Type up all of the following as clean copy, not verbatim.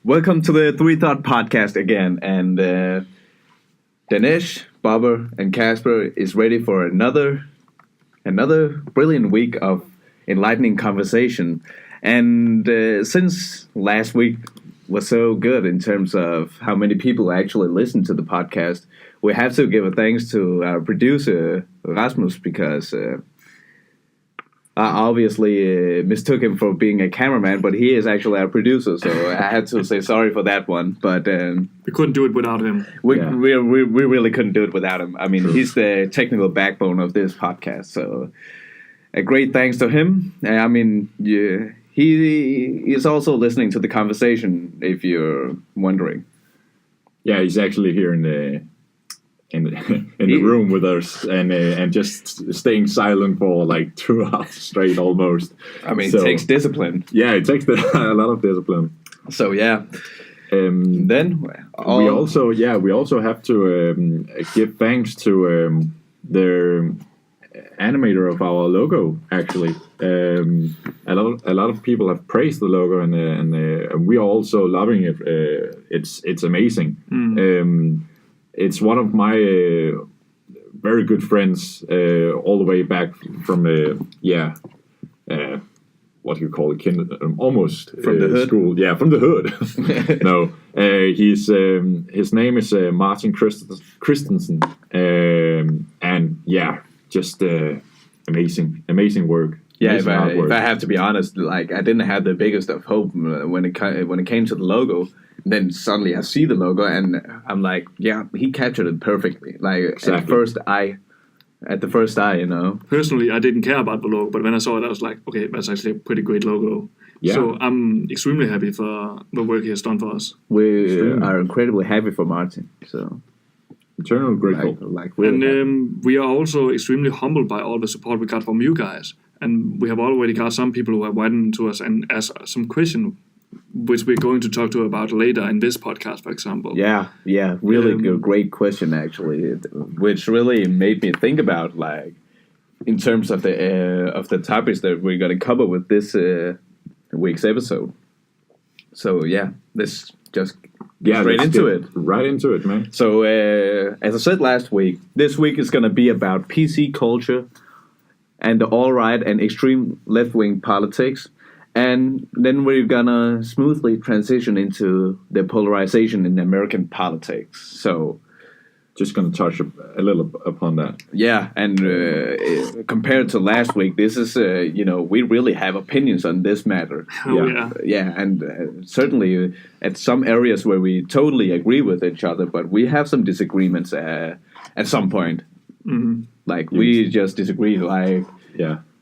Welcome to the Three Thought Podcast again, and Denne, Bobber, and Casper is ready for another brilliant week of enlightening conversation. And since last week was so good in terms of how many people actually listen to the podcast, we have to give a thanks to our producer Rasmus because. I obviously mistook him for being a cameraman, but he is actually our producer, so I had to say sorry for that one. But we couldn't do it without him. We really couldn't do it without him. I mean, he's the technical backbone of this podcast, so a great thanks to him. I mean, he is also listening to the conversation, if you're wondering. Yeah, he's actually here in the room with us and just staying silent for like 2 hours straight almost. I mean, it takes discipline. Yeah, it takes a lot of discipline. So yeah. Then we also have to give thanks to the animator of our logo. Actually, a lot of people have praised the logo, and we are also loving it. It's amazing. It's one of my very good friends, all the way back from what do you call it? Almost from the hood. School. Yeah, from the hood. No, his name is Martin Christensen, and yeah, just amazing work. Yeah, if I have to be honest, like I didn't have the biggest of hope when it came to the logo. Then suddenly I see the logo and I'm like, yeah, he captured it perfectly. Like exactly. at the first eye, you know. Personally, I didn't care about the logo, but when I saw it, I was like, okay, that's actually a pretty great logo. Yeah. So I'm extremely happy for the work he has done for us. We are incredibly happy for Martin. So eternally grateful. We are also extremely humbled by all the support we got from you guys. And we have already got some people who have written to us and asked some questions, which we're going to talk to about later in this podcast, for example. Yeah, really great question, actually, which really made me think about, like, in terms of the topics that we're going to cover with this week's episode. So, yeah, let's just get right into it. Right into it, man. So, as I said last week, this week is going to be about PC culture and the alt-right and extreme left-wing politics. And then we're gonna smoothly transition into the polarization in American politics. So, just gonna touch a little upon that. Yeah, and compared to last week, this is we really have opinions on this matter. Yeah, and certainly at some areas where we totally agree with each other, but we have some disagreements at some point. Mm-hmm. Like we just disagree, like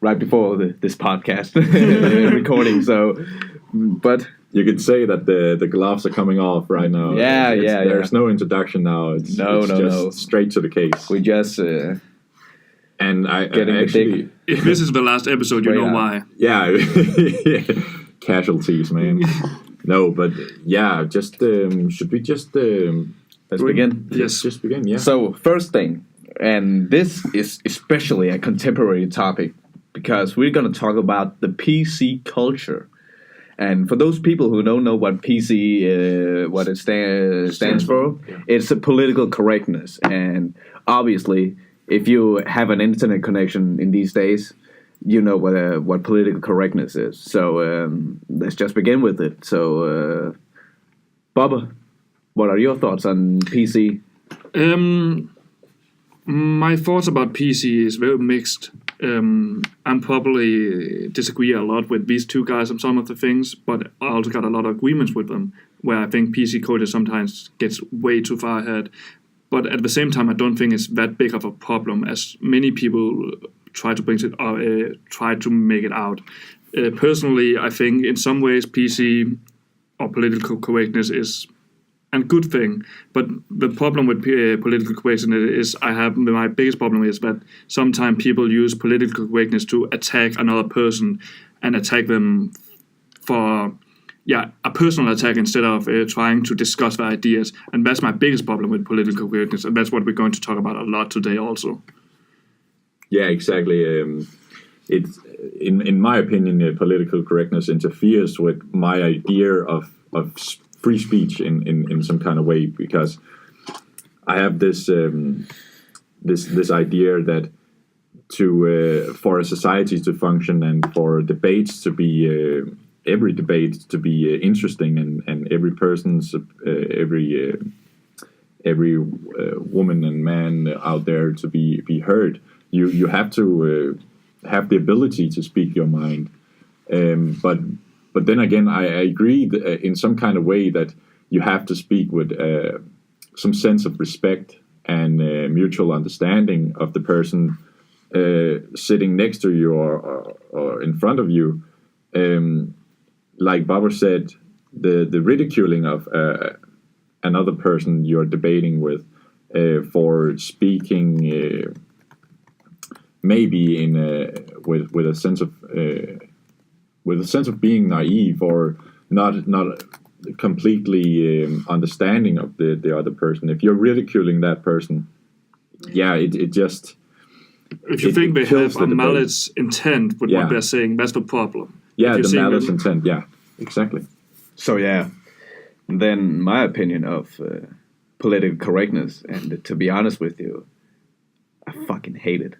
right before this podcast recording. So, but you could say that the gloves are coming off right now. There's no introduction now. It's just straight to the case. We just and I actually, if this is the last episode, you know why. Yeah, casualties, man. No, but yeah, just should we just let's begin? Yes, just begin. Yeah. So first thing. And this is especially a contemporary topic because we're going to talk about the PC culture. And for those people who don't know what PC, what it stands for, it's a political correctness. And obviously, if you have an internet connection in these days, you know what political correctness is. So let's just begin with it. So, Bubba, what are your thoughts on PC? My thoughts about PC is very mixed. I'm probably disagree a lot with these two guys on some of the things, but I also got a lot of agreements with them, where I think PC culture sometimes gets way too far ahead. But at the same time, I don't think it's that big of a problem as many people try to make it out. Personally, I think in some ways PC or political correctness is a good thing, but the problem with political correctness is my biggest problem is that sometimes people use political correctness to attack another person and attack them for a personal attack instead of trying to discuss their ideas, and that's my biggest problem with political correctness, and that's what we're going to talk about a lot today also. Yeah, exactly. It's in my opinion, political correctness interferes with my idea of free speech in some kind of way, because I have this this idea that for a society to function and for debates to be every debate to be interesting and every person's every woman and man out there to be heard, you have to have the ability to speak your mind. But then again, I agree in some kind of way that you have to speak with some sense of respect and mutual understanding of the person sitting next to you or in front of you. Like Barbara said, the ridiculing of another person you're debating with for speaking maybe in with a sense of being naive or not completely understanding of the other person. If you're ridiculing that person, it just, if you think they have a malice intent with what they're saying, that's the problem. Yeah, the malice intent. Yeah, exactly. So then my opinion of political correctness, and to be honest with you, I fucking hate it.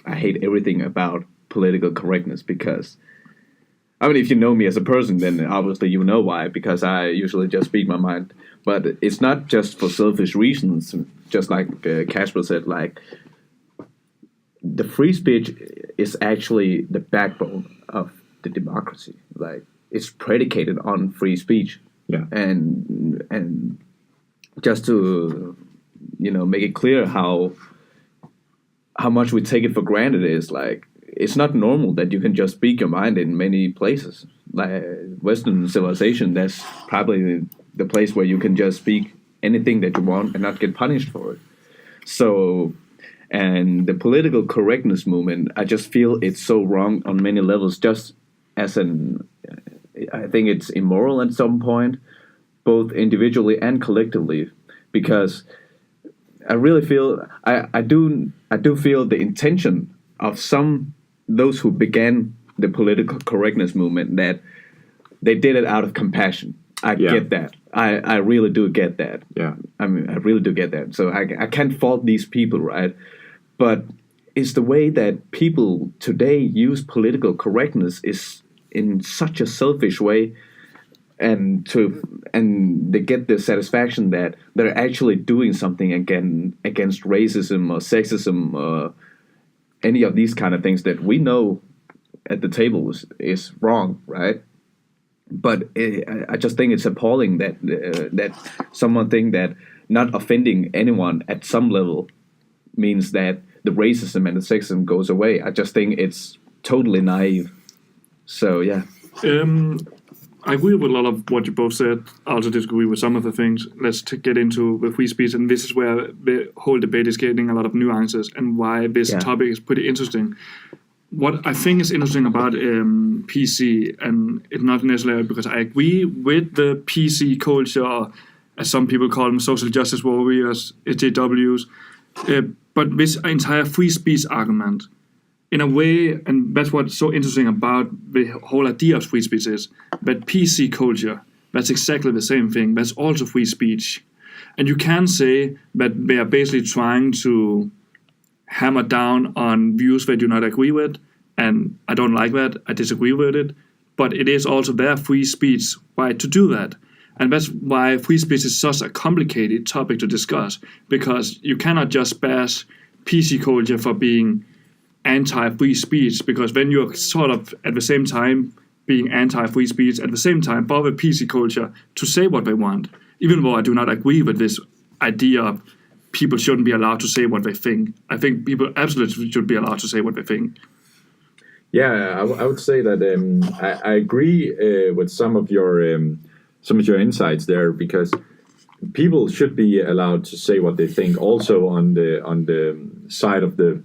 I hate everything about political correctness, because I mean, if you know me as a person, then obviously you know why, because I usually just speak my mind. But it's not just for selfish reasons, just like Casper said, like, the free speech is actually the backbone of the democracy. Like, it's predicated on free speech. Yeah. And just to, make it clear how much we take it for granted is, like, it's not normal that you can just speak your mind in many places. Like Western civilization, that's probably the place where you can just speak anything that you want and not get punished for it. So, and the political correctness movement, I just feel it's so wrong on many levels. Just as I think it's immoral at some point, both individually and collectively, because I really feel I do feel the intention of those who began the political correctness movement, that they did it out of compassion. I get that. I really do get that. Yeah. I mean, I really do get that. So I can't fault these people, right? But it's the way that people today use political correctness is in such a selfish way, and they get the satisfaction that they're actually doing something against racism or sexism or any of these kind of things that we know at the table is wrong, right? But I just think it's appalling that someone think that not offending anyone at some level means that the racism and the sexism goes away. I just think it's totally naive. So, yeah. I agree with a lot of what you both said. I also disagree with some of the things. Let's get into the free speech, and this is where the whole debate is getting a lot of nuances and why this topic is pretty interesting. What I think is interesting about PC, and it's not necessarily because I agree with the PC culture, as some people call them, social justice warriors, SJWs, but this entire free speech argument, in a way, and that's what's so interesting about the whole idea of free speech is that PC culture, that's exactly the same thing. That's also free speech. And you can say that they are basically trying to hammer down on views they do not agree with, and I don't like that. I disagree with it. But it is also their free speech right to do that. And that's why free speech is such a complicated topic to discuss, because you cannot just bash PC culture for being anti-free speech, because then you're sort of at the same time being anti-free speech, at the same time bother PC culture to say what they want, even though I do not agree with this idea of people shouldn't be allowed to say what they think. I think people absolutely should be allowed to say what they think. Yeah, I would say that I agree with some of your insights there, because people should be allowed to say what they think, also on the side of the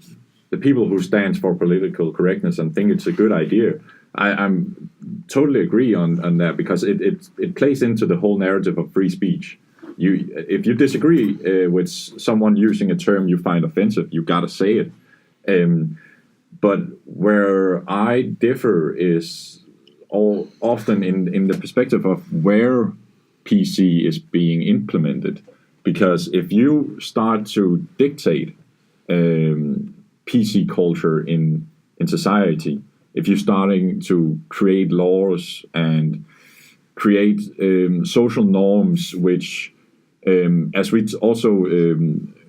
people who stands for political correctness and think it's a good idea. I'm totally agree on that, because it plays into the whole narrative of free speech. If you disagree with someone using a term you find offensive, you gotta say it. But where I differ is often in the perspective of where PC is being implemented. Because if you start to dictate PC culture in society, if you're starting to create laws and create social norms, which, as we also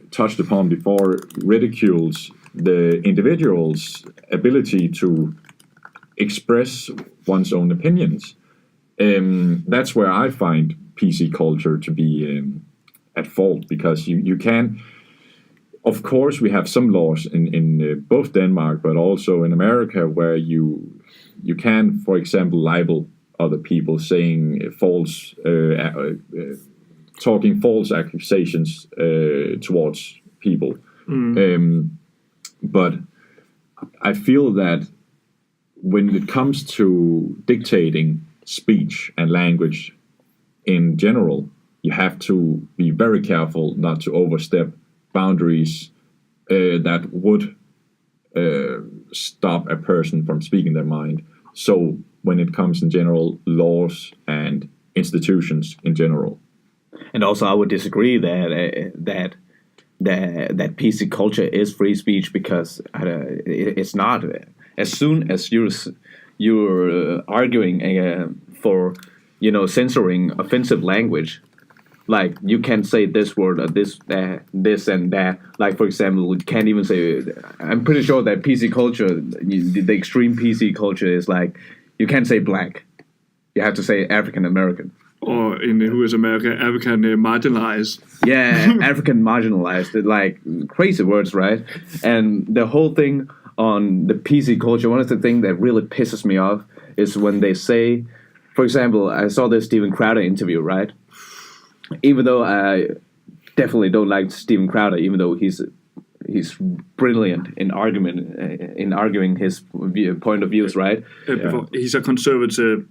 touched upon before, ridicules the individual's ability to express one's own opinions, that's where I find PC culture to be at fault, because you can, of course, we have some laws in both Denmark but also in America where you can, for example, libel other people, saying false, talking false accusations towards people. But I feel that when it comes to dictating speech and language in general, you have to be very careful not to overstep boundaries that would stop a person from speaking their mind. So when it comes in general, laws and institutions in general. And also, I would disagree that PC culture is free speech, because it's not. As soon as you're arguing for censoring offensive language, like you can't say this word or this and that. Like, for example, you can't even say. I'm pretty sure that PC culture, the extreme PC culture, is like you can't say black. You have to say African American. Or in Who is America, African marginalized. Yeah, African marginalized. Like crazy words, right? And the whole thing on the PC culture, one of the things that really pisses me off is when they say, for example, I saw this Steven Crowder interview, right? Even though I definitely don't like Steven Crowder, even though he's brilliant in arguing his point of views, right? He's a conservative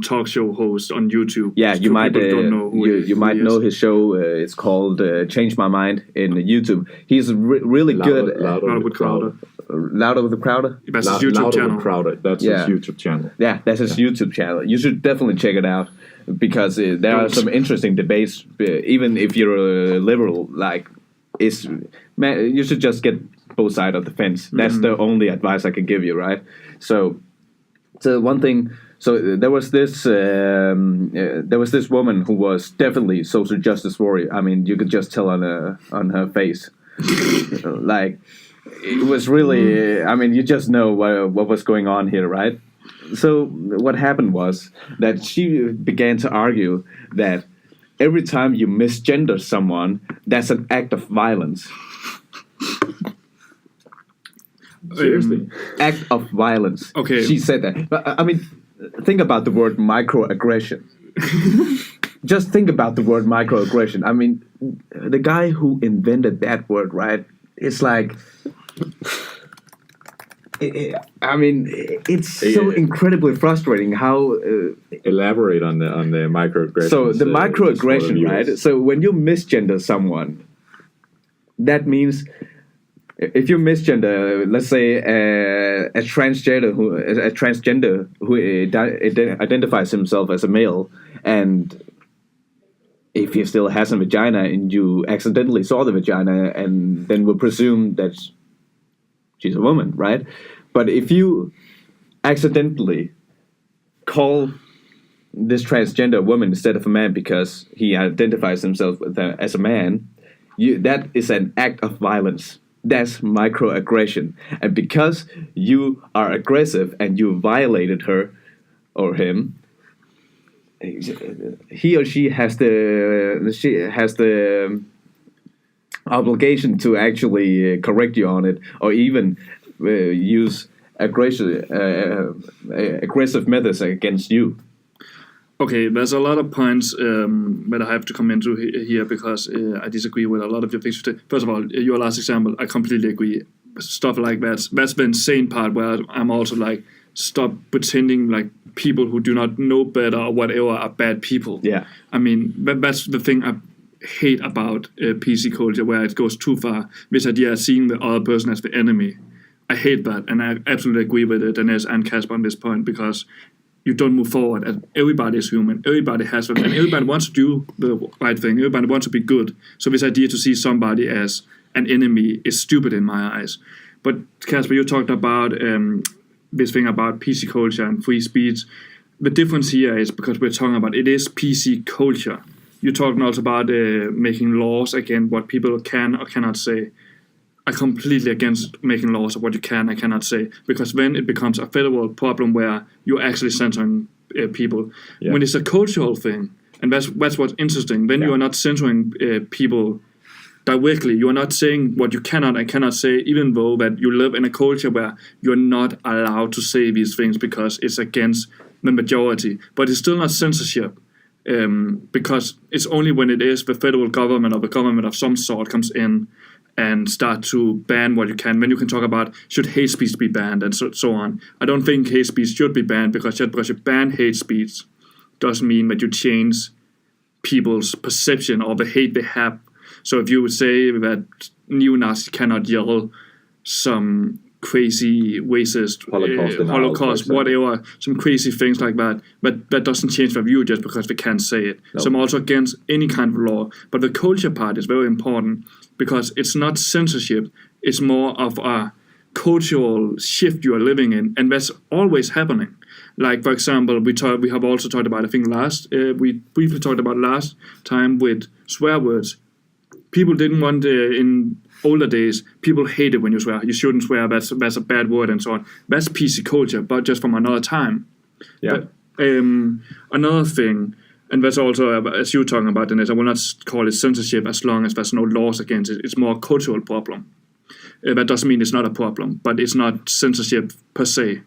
talk show host on YouTube. Yeah, you might know his show. It's called Change My Mind in YouTube. He's really good. Louder with Crowder. Louder with the Crowder? That's his YouTube channel. Crowder. That's his YouTube channel. Yeah, that's his YouTube channel. You should definitely check it out, because there are some interesting debates. Even if you're a liberal, like, you should just get both sides of the fence. That's the only advice I can give you, right? So one thing. So there was this woman who was definitely social justice warrior. I mean, you could just tell on her face, like it was really. I mean, you just know what was going on here, right? So what happened was that she began to argue that every time you misgender someone, that's an act of violence. Seriously? Act of violence. Okay. She said that. But, I mean, think about the word microaggression. Just think about the word microaggression. I mean, the guy who invented that word, right? It's like... it's so incredibly frustrating how... Elaborate on the microaggression. So the microaggression, right? So when you misgender someone, that means if you misgender, let's say a transgender who identifies himself as a male, and if he still has a vagina and you accidentally saw the vagina, and then will presume that she's a woman, right? But if you accidentally call this transgender woman instead of a man because he identifies himself as a man, that is an act of violence. That's microaggression. And because you are aggressive and you violated her or him, he or she has the obligation to actually correct you on it, or even use aggressive methods against you. Okay, there's a lot of points that I have to come into here, because I disagree with a lot of your things. First of all, your last example, I completely agree. Stuff like that's the insane part, where I'm also like, stop pretending like people who do not know better or whatever are bad people. Yeah. I mean, that's the thing I hate about PC culture, where it goes too far. This idea of seeing the other person as the enemy. I hate that, and I absolutely agree with Denne and Kasper on this point, because you don't move forward. And everybody is human. Everybody has them, and everybody wants to do the right thing. Everybody wants to be good. So this idea to see somebody as an enemy is stupid in my eyes. But Casper, you talked about this thing about PC culture and free speech. The difference here is because we're talking about it is PC culture. You're talking also about making laws against what people can or cannot say. I'm completely against making laws of what you can and cannot say, because then it becomes a federal problem where you're actually censoring people. Yeah. When it's a cultural thing, and that's what's interesting, then you are not censoring people directly. You are not saying what you cannot and cannot say, even though that you live in a culture where you're not allowed to say these things because it's against the majority. But it's still not censorship. Because it's only when it is the federal government or the government of some sort comes in and start to ban what you can. Then you can talk about should hate speech be banned and so on. I don't think hate speech should be banned, because just because you ban hate speech doesn't mean that you change people's perception or the hate they have. So if you would say that neo-Nazis cannot yell some crazy racist Holocaust, whatever, some crazy things like that, but that doesn't change their view just because they can't say it. No. So I'm also against any kind of law. But the culture part is very important, because it's not censorship, it's more of a cultural shift you are living in, and that's always happening. Like, for example, we have also talked about, I think we briefly talked about last time with swear words. People didn't want, in older days, people hated when you swear. You shouldn't swear, that's a bad word and so on. That's PC culture, but just from another time. Yeah. But, another thing, and that's also, as you're talking about, Dennis, I will not call it censorship as long as there's no laws against it. It's more a cultural problem. That doesn't mean it's not a problem, but it's not censorship per se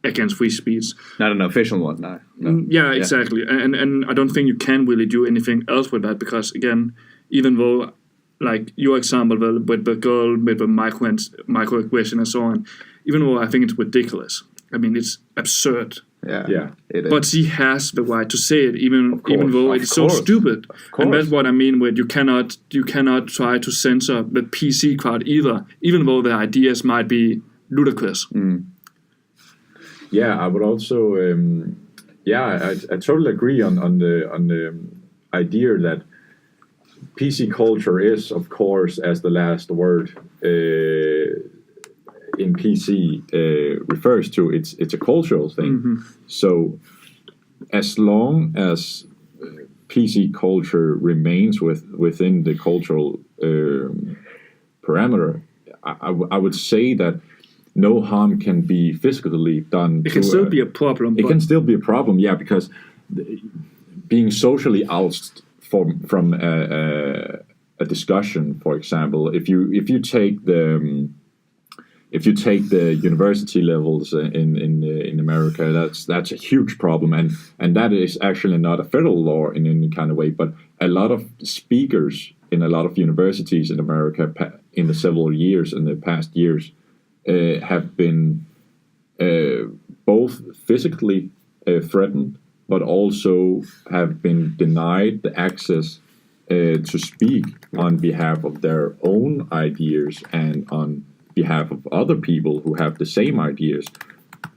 against free speech. Not an official one, no. Yeah, exactly. And I don't think you can really do anything else with that, because, again, even though, like your example with the girl with the microaggression and so on, even though I think it's ridiculous. I mean, it's absurd. Yeah. It is. But she has the right to say it, even though it's so stupid. And that's what I mean with you cannot try to censor the PC crowd either, even though the ideas might be ludicrous. Yeah, I would also. I totally agree on the idea that PC culture is, of course, as the last word in PC refers to, it's a cultural thing. Mm-hmm. So as long as PC culture remains within the cultural parameter, I would say that no harm can be physically done. It can still be a problem. It can still be a problem, yeah, because being socially ousted from a discussion, for example, if you take the university levels in America, that's a huge problem, and that is actually not a federal law in any kind of way, but a lot of speakers in a lot of universities in America in the past years have been both physically threatened, but also have been denied the access to speak on behalf of their own ideas and on behalf of other people who have the same ideas.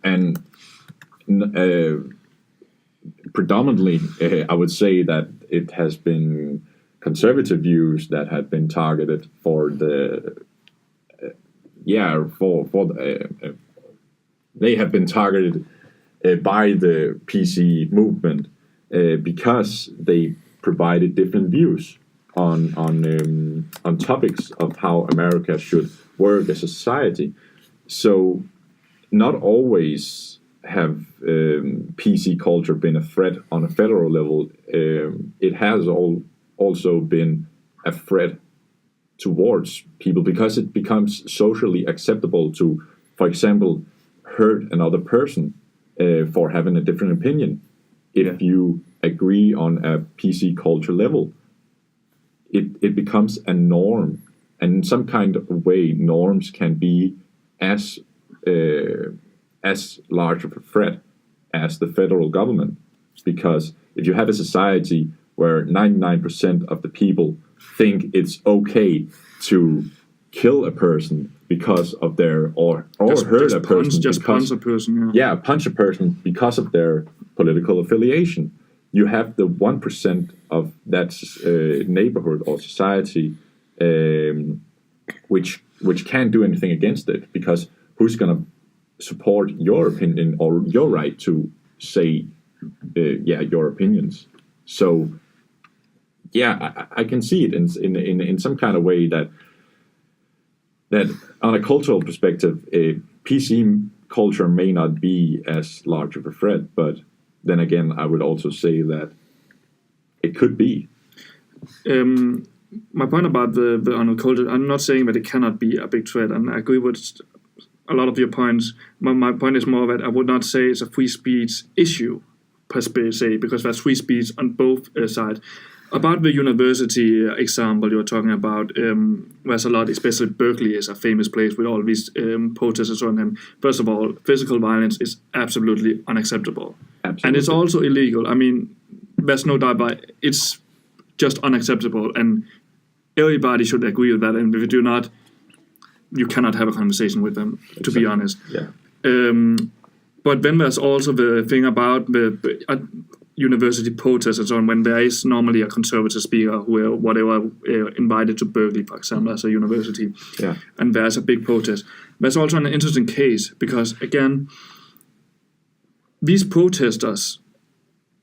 And predominantly, I would say that it has been conservative views that have been targeted for they have been targeted by the PC movement because they provided different views on topics of how America should work as a society. So not always have PC culture been a threat on a federal level. It has also been a threat towards people because it becomes socially acceptable to, for example, hurt another person for having a different opinion. If you agree on a PC culture level, it becomes a norm. And in some kind of way, norms can be as large of a threat as the federal government. Because if you have a society where 99% of the people think it's okay to kill a person because of their or hurt a person, punch a person, punch a person because of their political affiliation. You have the 1% of that neighborhood or society which can't do anything against it, because who's going to support your opinion or your right to say your opinions? So I can see it in some kind of way that on a cultural perspective, PC culture may not be as large of a threat, but then again, I would also say that it could be. My point about the online culture, I'm not saying that it cannot be a big threat, and I agree with a lot of your points. My point is more that I would not say it's a free speech issue per se, because there's free speech on both sides. About the university example you're talking about, there's a lot, especially Berkeley is a famous place with all these protests on them. First of all, physical violence is absolutely unacceptable. Absolutely. And it's also illegal. I mean, there's no doubt about it. It's just unacceptable, and everybody should agree with that. And if you do not, you cannot have a conversation with them, to be honest. Yeah. But then there's also the thing about the university protests and so on, when there is normally a conservative speaker who whatever invited to Berkeley, for example, as a university, and there's a big protest. There's also an interesting case, because again, these protesters,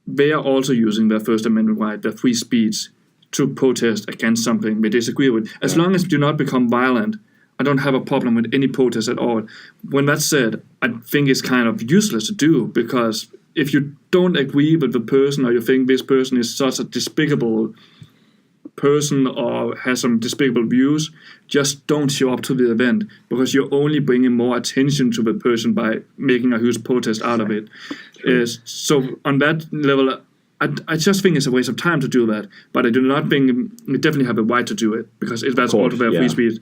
they are also using their First Amendment right, their free speech, to protest against something they disagree with. As long as you do not become violent, I don't have a problem with any protest at all. When that's said, I think it's kind of useless to do, because if you don't agree with the person, or you think this person is such a despicable person or has some despicable views, just don't show up to the event, because you're only bringing more attention to the person by making a huge protest out of it. So on that level, I just think it's a waste of time to do that, but I do not think you definitely have a right to do it, because that's also their free speech.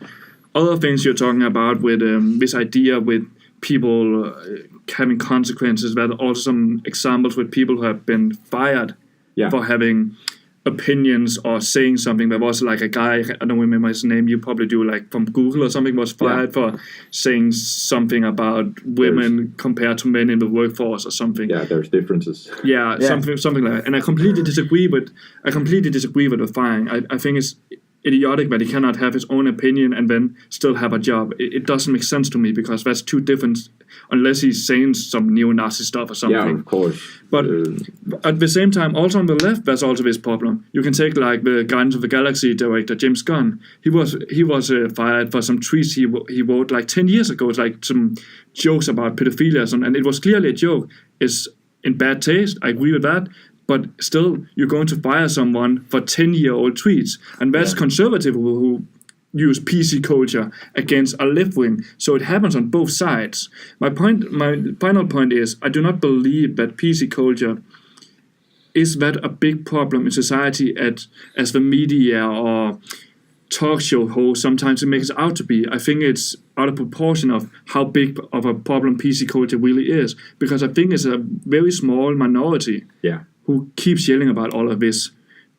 Other things you're talking about with this idea with people having consequences, there are also some examples with people who have been fired for having opinions or saying something. There was like a guy, I don't remember his name, you probably do, like from Google or something, was fired for saying something about women compared to men in the workforce or something. Yeah, there's differences. Yeah. Something like that. And I completely disagree with the firing. I think it's idiotic that he cannot have his own opinion and then still have a job. It doesn't make sense to me, because that's too different, unless he's saying some neo-Nazi stuff or something. Yeah, of course. But at the same time, also on the left, there's also this problem. You can take like the Guardians of the Galaxy director, James Gunn. He was fired for some tweets he wrote like 10 years ago. It's like some jokes about pedophilia, and it was clearly a joke. It's in bad taste, I agree with that. But still, you're going to fire someone for 10-year-old tweets. And that's conservative who use PC culture against a left wing. So it happens on both sides. My final point is, I do not believe that PC culture is that a big problem in society as the media or talk show host sometimes it makes it out to be. I think it's out of proportion of how big of a problem PC culture really is. Because I think it's a very small minority who keeps yelling about all of this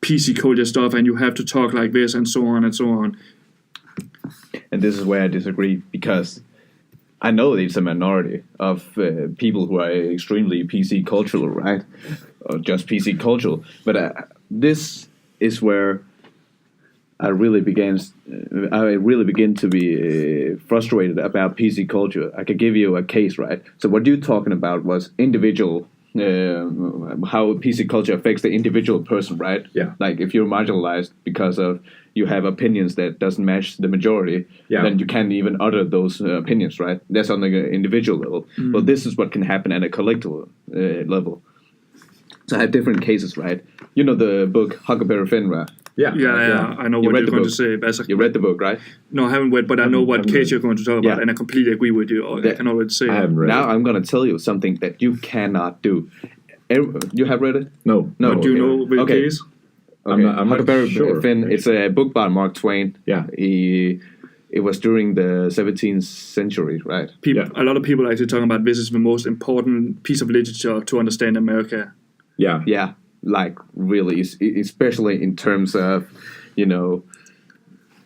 PC culture stuff, and you have to talk like this, and so on and so on. And this is where I disagree, because I know it's a minority of people who are extremely PC cultural, right? Or just PC cultural. But this is where I really begin to be frustrated about PC culture. I could give you a case, right? So what you're talking about was individual. How PC culture affects the individual person, right? Yeah. Like if you're marginalized because of you have opinions that doesn't match the majority, then you can't even utter those opinions, right? That's on the individual level. But this is what can happen at a collective level. So I have different cases, right? You know the book Huckleberry Finn, right? Yeah. I know what you're going to say. You read the book, right? No, I haven't read, but I know what case you're going to talk about, and I completely agree with you. I can already say. I haven't read now it. I'm going to tell you something that you cannot do. You have read it? No. But do you know the case? Okay. I'm not Huckleberry sure. Finn. It's a book by Mark Twain. Yeah. It was during the 17th century, right? A lot of people actually talking about this is the most important piece of literature to understand America. Yeah. Yeah. Like really, especially in terms of,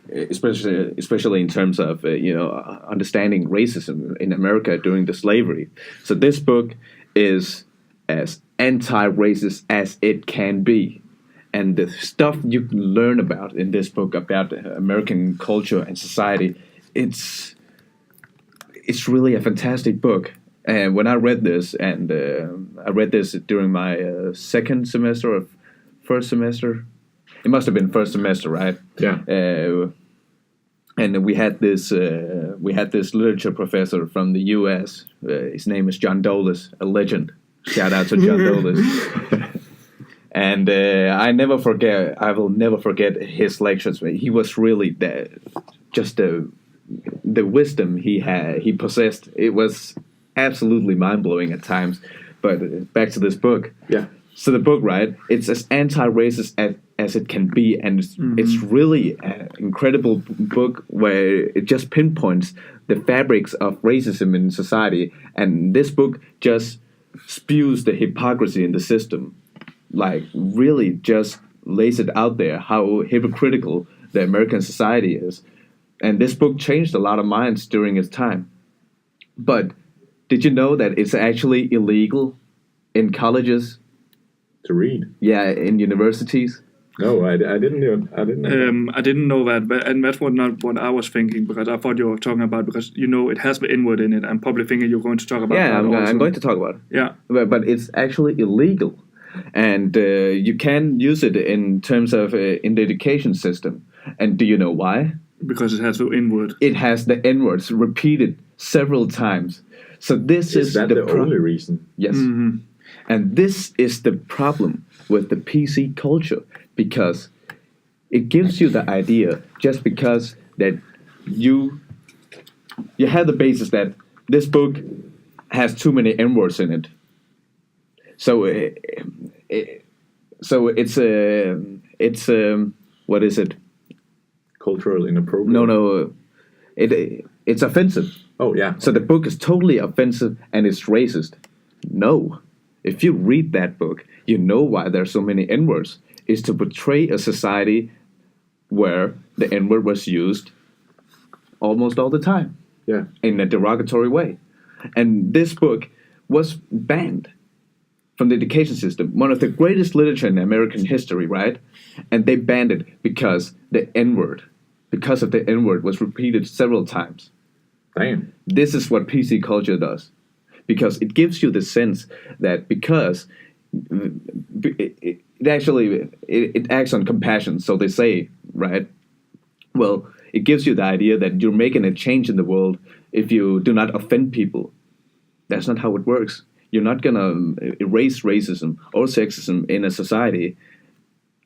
especially in terms of understanding racism in America during the slavery. So this book is as anti-racist as it can be. And the stuff you can learn about in this book about American culture and society, it's really a fantastic book. And when I read this, and I read this during my second semester or first semester, it must have been first semester, right? Yeah. And we had this literature professor from the U.S. His name is John Dolis, a legend. Shout out to John Dolis. And I will never forget his lectures. He was really the wisdom he possessed. It was absolutely mind-blowing at times. But back to this book. Yeah. So the book, right? It's as anti-racist as it can be, and it's really an incredible book where it just pinpoints the fabrics of racism in society. And this book just spews the hypocrisy in the system. Like, really just lays it out there how hypocritical the American society is. And this book changed a lot of minds during its time. But did you know that it's actually illegal in colleges? To read? Yeah, in universities. No, I didn't know. I didn't know that, and that's not what I was thinking, because I thought you were talking about, because it has the N-word in it. I'm probably thinking you're going to talk about that. Yeah, I'm going to talk about it. Yeah. But it's actually illegal. And you can use it in terms of in the education system. And do you know why? Because it has the N-word. It has the N-words repeated several times. So this is that the only reason? Yes. Mm-hmm. And this is the problem with the PC culture, because it gives you the idea just because that you have the basis that this book has too many N-words in it. So it's what is it? Cultural inappropriate. No. It's offensive. Oh yeah. So the book is totally offensive and it's racist. No. If you read that book, you know why there's so many N-words. It's to portray a society where the N-word was used almost all the time. Yeah. In a derogatory way. And this book was banned from the education system. One of the greatest literature in American history, right? And they banned it because of the N-word was repeated several times. Damn. This is what PC culture does. Because it gives you the sense that because it acts on compassion, so they say, right? Well, it gives you the idea that you're making a change in the world if you do not offend people. That's not how it works. You're not going to erase racism or sexism in a society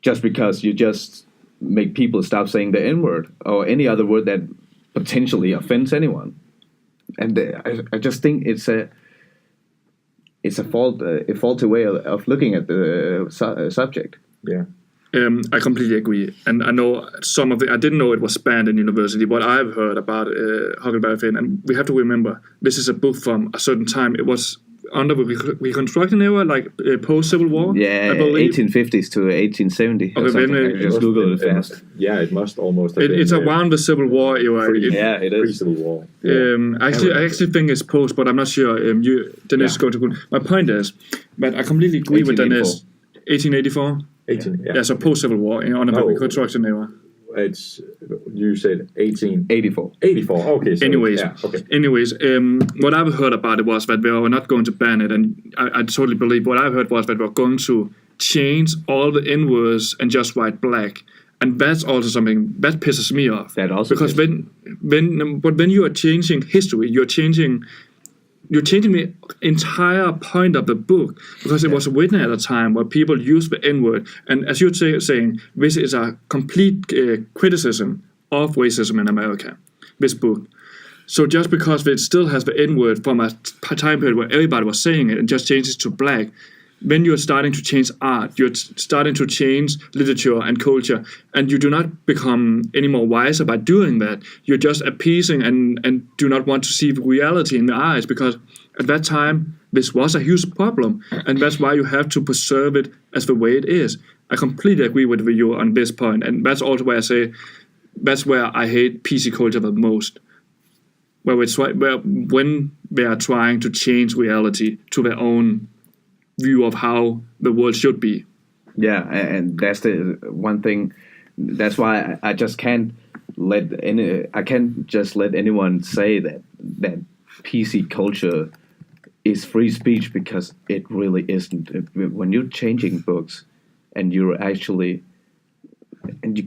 just because you just make people stop saying the N-word or any other word that potentially offends anyone. And I just think it's a faulty way of looking at the subject. Yeah. I completely agree, and I know some of I didn't know it was banned in university. What I've heard about Huckleberry Finn, and we have to remember, this is a book from a certain time. It was under the Reconstruction era, like post-Civil War. Yeah, I believe. 1850s to 1870. Okay, then just Google it fast. It must almost have been. It's around the Civil War era. It is. Pre-Civil War. I actually think it's post, but I'm not sure. Dennis is going to Google. My point is, but I completely agree with Dennis. 1884. 18. Yeah, so post-Civil War under the Reconstruction era. You said 1884. 84. Okay. So Anyways, what I've heard about it was that they were not going to ban it, and I totally believe what I've heard was that they were going to change all the N-words and just write black, and that's also something that pisses me off. That also because when you are changing history, you're changing the entire point of the book, because it was written at a time where people used the N-word. And as you're saying, this is a complete criticism of racism in America, this book. So just because it still has the N-word from a time period where everybody was saying it and just changes to black, when you're starting to change art, you're starting to change literature and culture, and you do not become any more wiser by doing that. You're just appeasing and do not want to see the reality in the eyes, because at that time, this was a huge problem, and that's why you have to preserve it as the way it is. I completely agree with you on this point, and that's also why I say that's where I hate PC culture the most, when they are trying to change reality to their own view of how the world should be. Yeah, and that's the one thing. That's why I just can't just let anyone say that PC culture is free speech, because it really isn't. When you're changing books, and you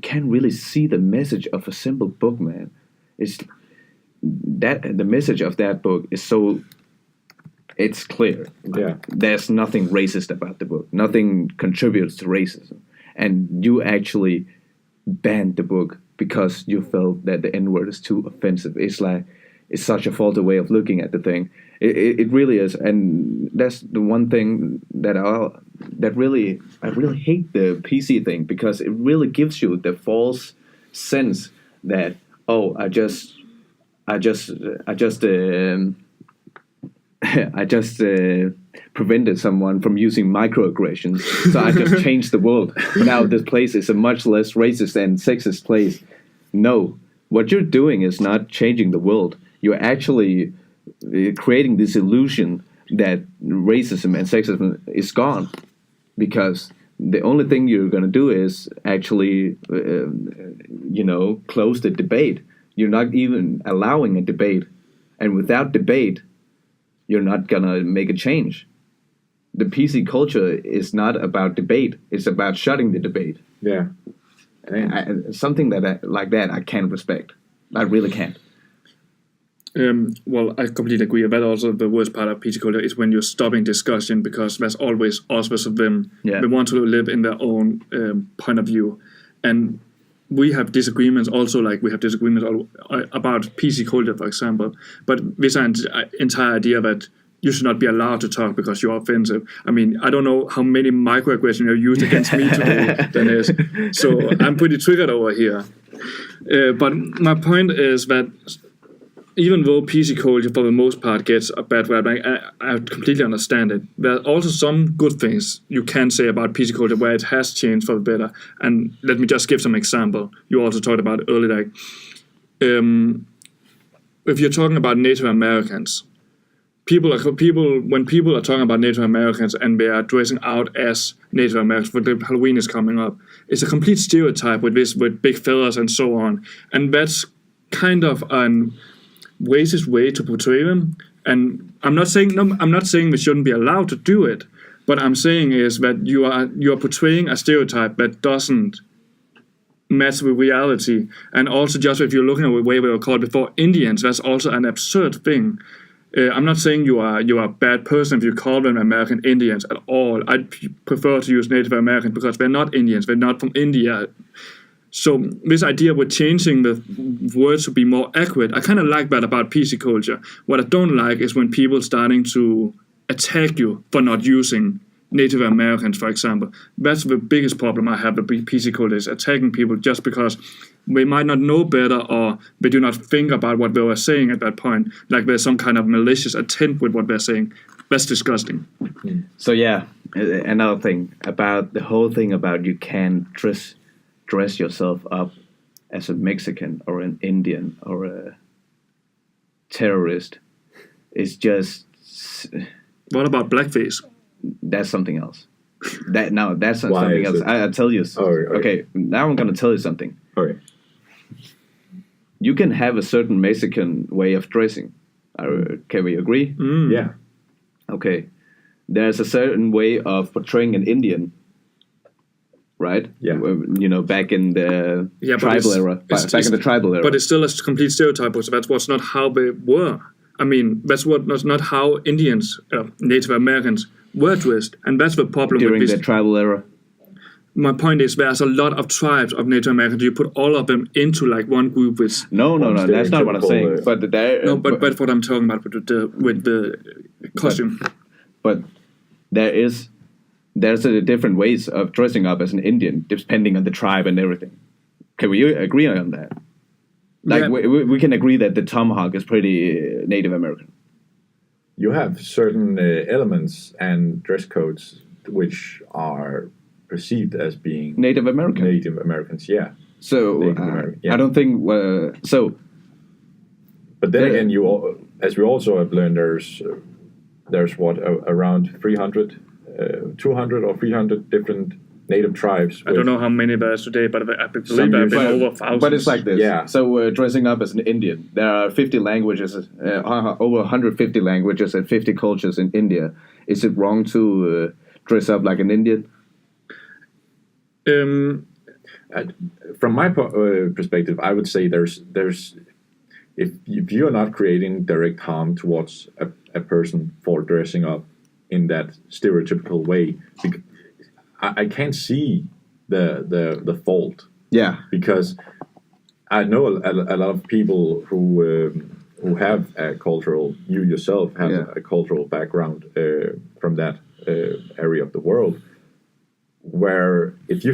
can't really see the message of a simple book, man. It's that the message of that book is so. It's clear. Yeah. There's nothing racist about the book. Nothing contributes to racism. And you actually banned the book because you felt that the N-word is too offensive. It's such a faulty way of looking at the thing. It really is. And that's the one thing that I really hate the PC thing, because it really gives you the false sense that, oh, I just prevented someone from using microaggressions, so I just changed the world. Now this place is a much less racist and sexist place. No, what you're doing is not changing the world. You're actually creating this illusion that racism and sexism is gone, because the only thing you're going to do is actually, close the debate. You're not even allowing a debate, and without debate, you're not gonna make a change. The PC culture is not about debate; it's about shutting the debate. Yeah, Something like that I can't respect. I really can't. Well, I completely agree. But also the worst part of PC culture is when you're stopping discussion, because there's always aspects of them. Yeah. They want to live in their own point of view, and we have disagreements also, like we have disagreements about PC culture, for example. But this entire idea that you should not be allowed to talk because you're offensive. I mean, I don't know how many microaggressions you used against me today, Dennis. So I'm pretty triggered over here. But my point is that even though PC culture for the most part gets a bad rap, I completely understand it. There are also some good things you can say about PC culture where it has changed for the better. And let me just give some example. You also talked about earlier, like if you're talking about Native Americans, when people are talking about Native Americans and they are dressing out as Native Americans, when the Halloween is coming up, it's a complete stereotype with big feathers and so on. And that's kind of an racist way to portray them. And I'm not saying we shouldn't be allowed to do it, but I'm saying is that you are portraying a stereotype that doesn't match with reality. And also, just if you're looking at the way we were called before Indians, that's also an absurd thing. I'm not saying you are a bad person if you call them American Indians at all. I'd prefer to use Native Americans because they're not Indians, they're not from India. So this idea with changing the words to be more accurate, I kind of like that about PC culture. What I don't like is when people starting to attack you for not using Native Americans, for example. That's the biggest problem I have with PC culture, is attacking people just because they might not know better or they do not think about what they were saying at that point. Like there's some kind of malicious intent with what they're saying. That's disgusting. So yeah, another thing about the whole thing about you can't dress yourself up as a Mexican or an Indian or a terrorist is just. What about blackface? That's something else. That's not Why something else. I'll tell you. Oh, okay, now I'm gonna tell you something. Okay. You can have a certain Mexican way of dressing. Can we agree? Yeah. Okay. There's a certain way of portraying an Indian, right? Yeah. Back in the tribal era. Back in the tribal era. But it's still a complete stereotype, so that was not how they were. I mean, that's not how Indians, Native Americans, were dressed. And that's the problem during with the tribal era. My point is, there's a lot of tribes of Native Americans. You put all of them into like one group with. No. That's not what I'm saying. But but what I'm talking about with the costume. But there's a different ways of dressing up as an Indian depending on the tribe and everything. Can we agree on that? Like yeah. we can agree that the tomahawk is pretty Native American. You have certain elements and dress codes which are perceived as being Native American. Native Americans, yeah. So yeah. I don't think so. But then again, as we also have learned, there's what around 300 200 or 300 different native tribes. I don't know how many there are today, but I believe Some there have been use- over thousands. But it's like this. Yeah. So dressing up as an Indian, there are 50 languages, over 150 languages and 50 cultures in India. Is it wrong to dress up like an Indian? From my perspective, I would say there's if you are not creating direct harm towards a person for dressing up in that stereotypical way, I can't see the fault. Yeah. Because I know a lot of people who have a cultural, you yourself have a cultural background from that area of the world, where if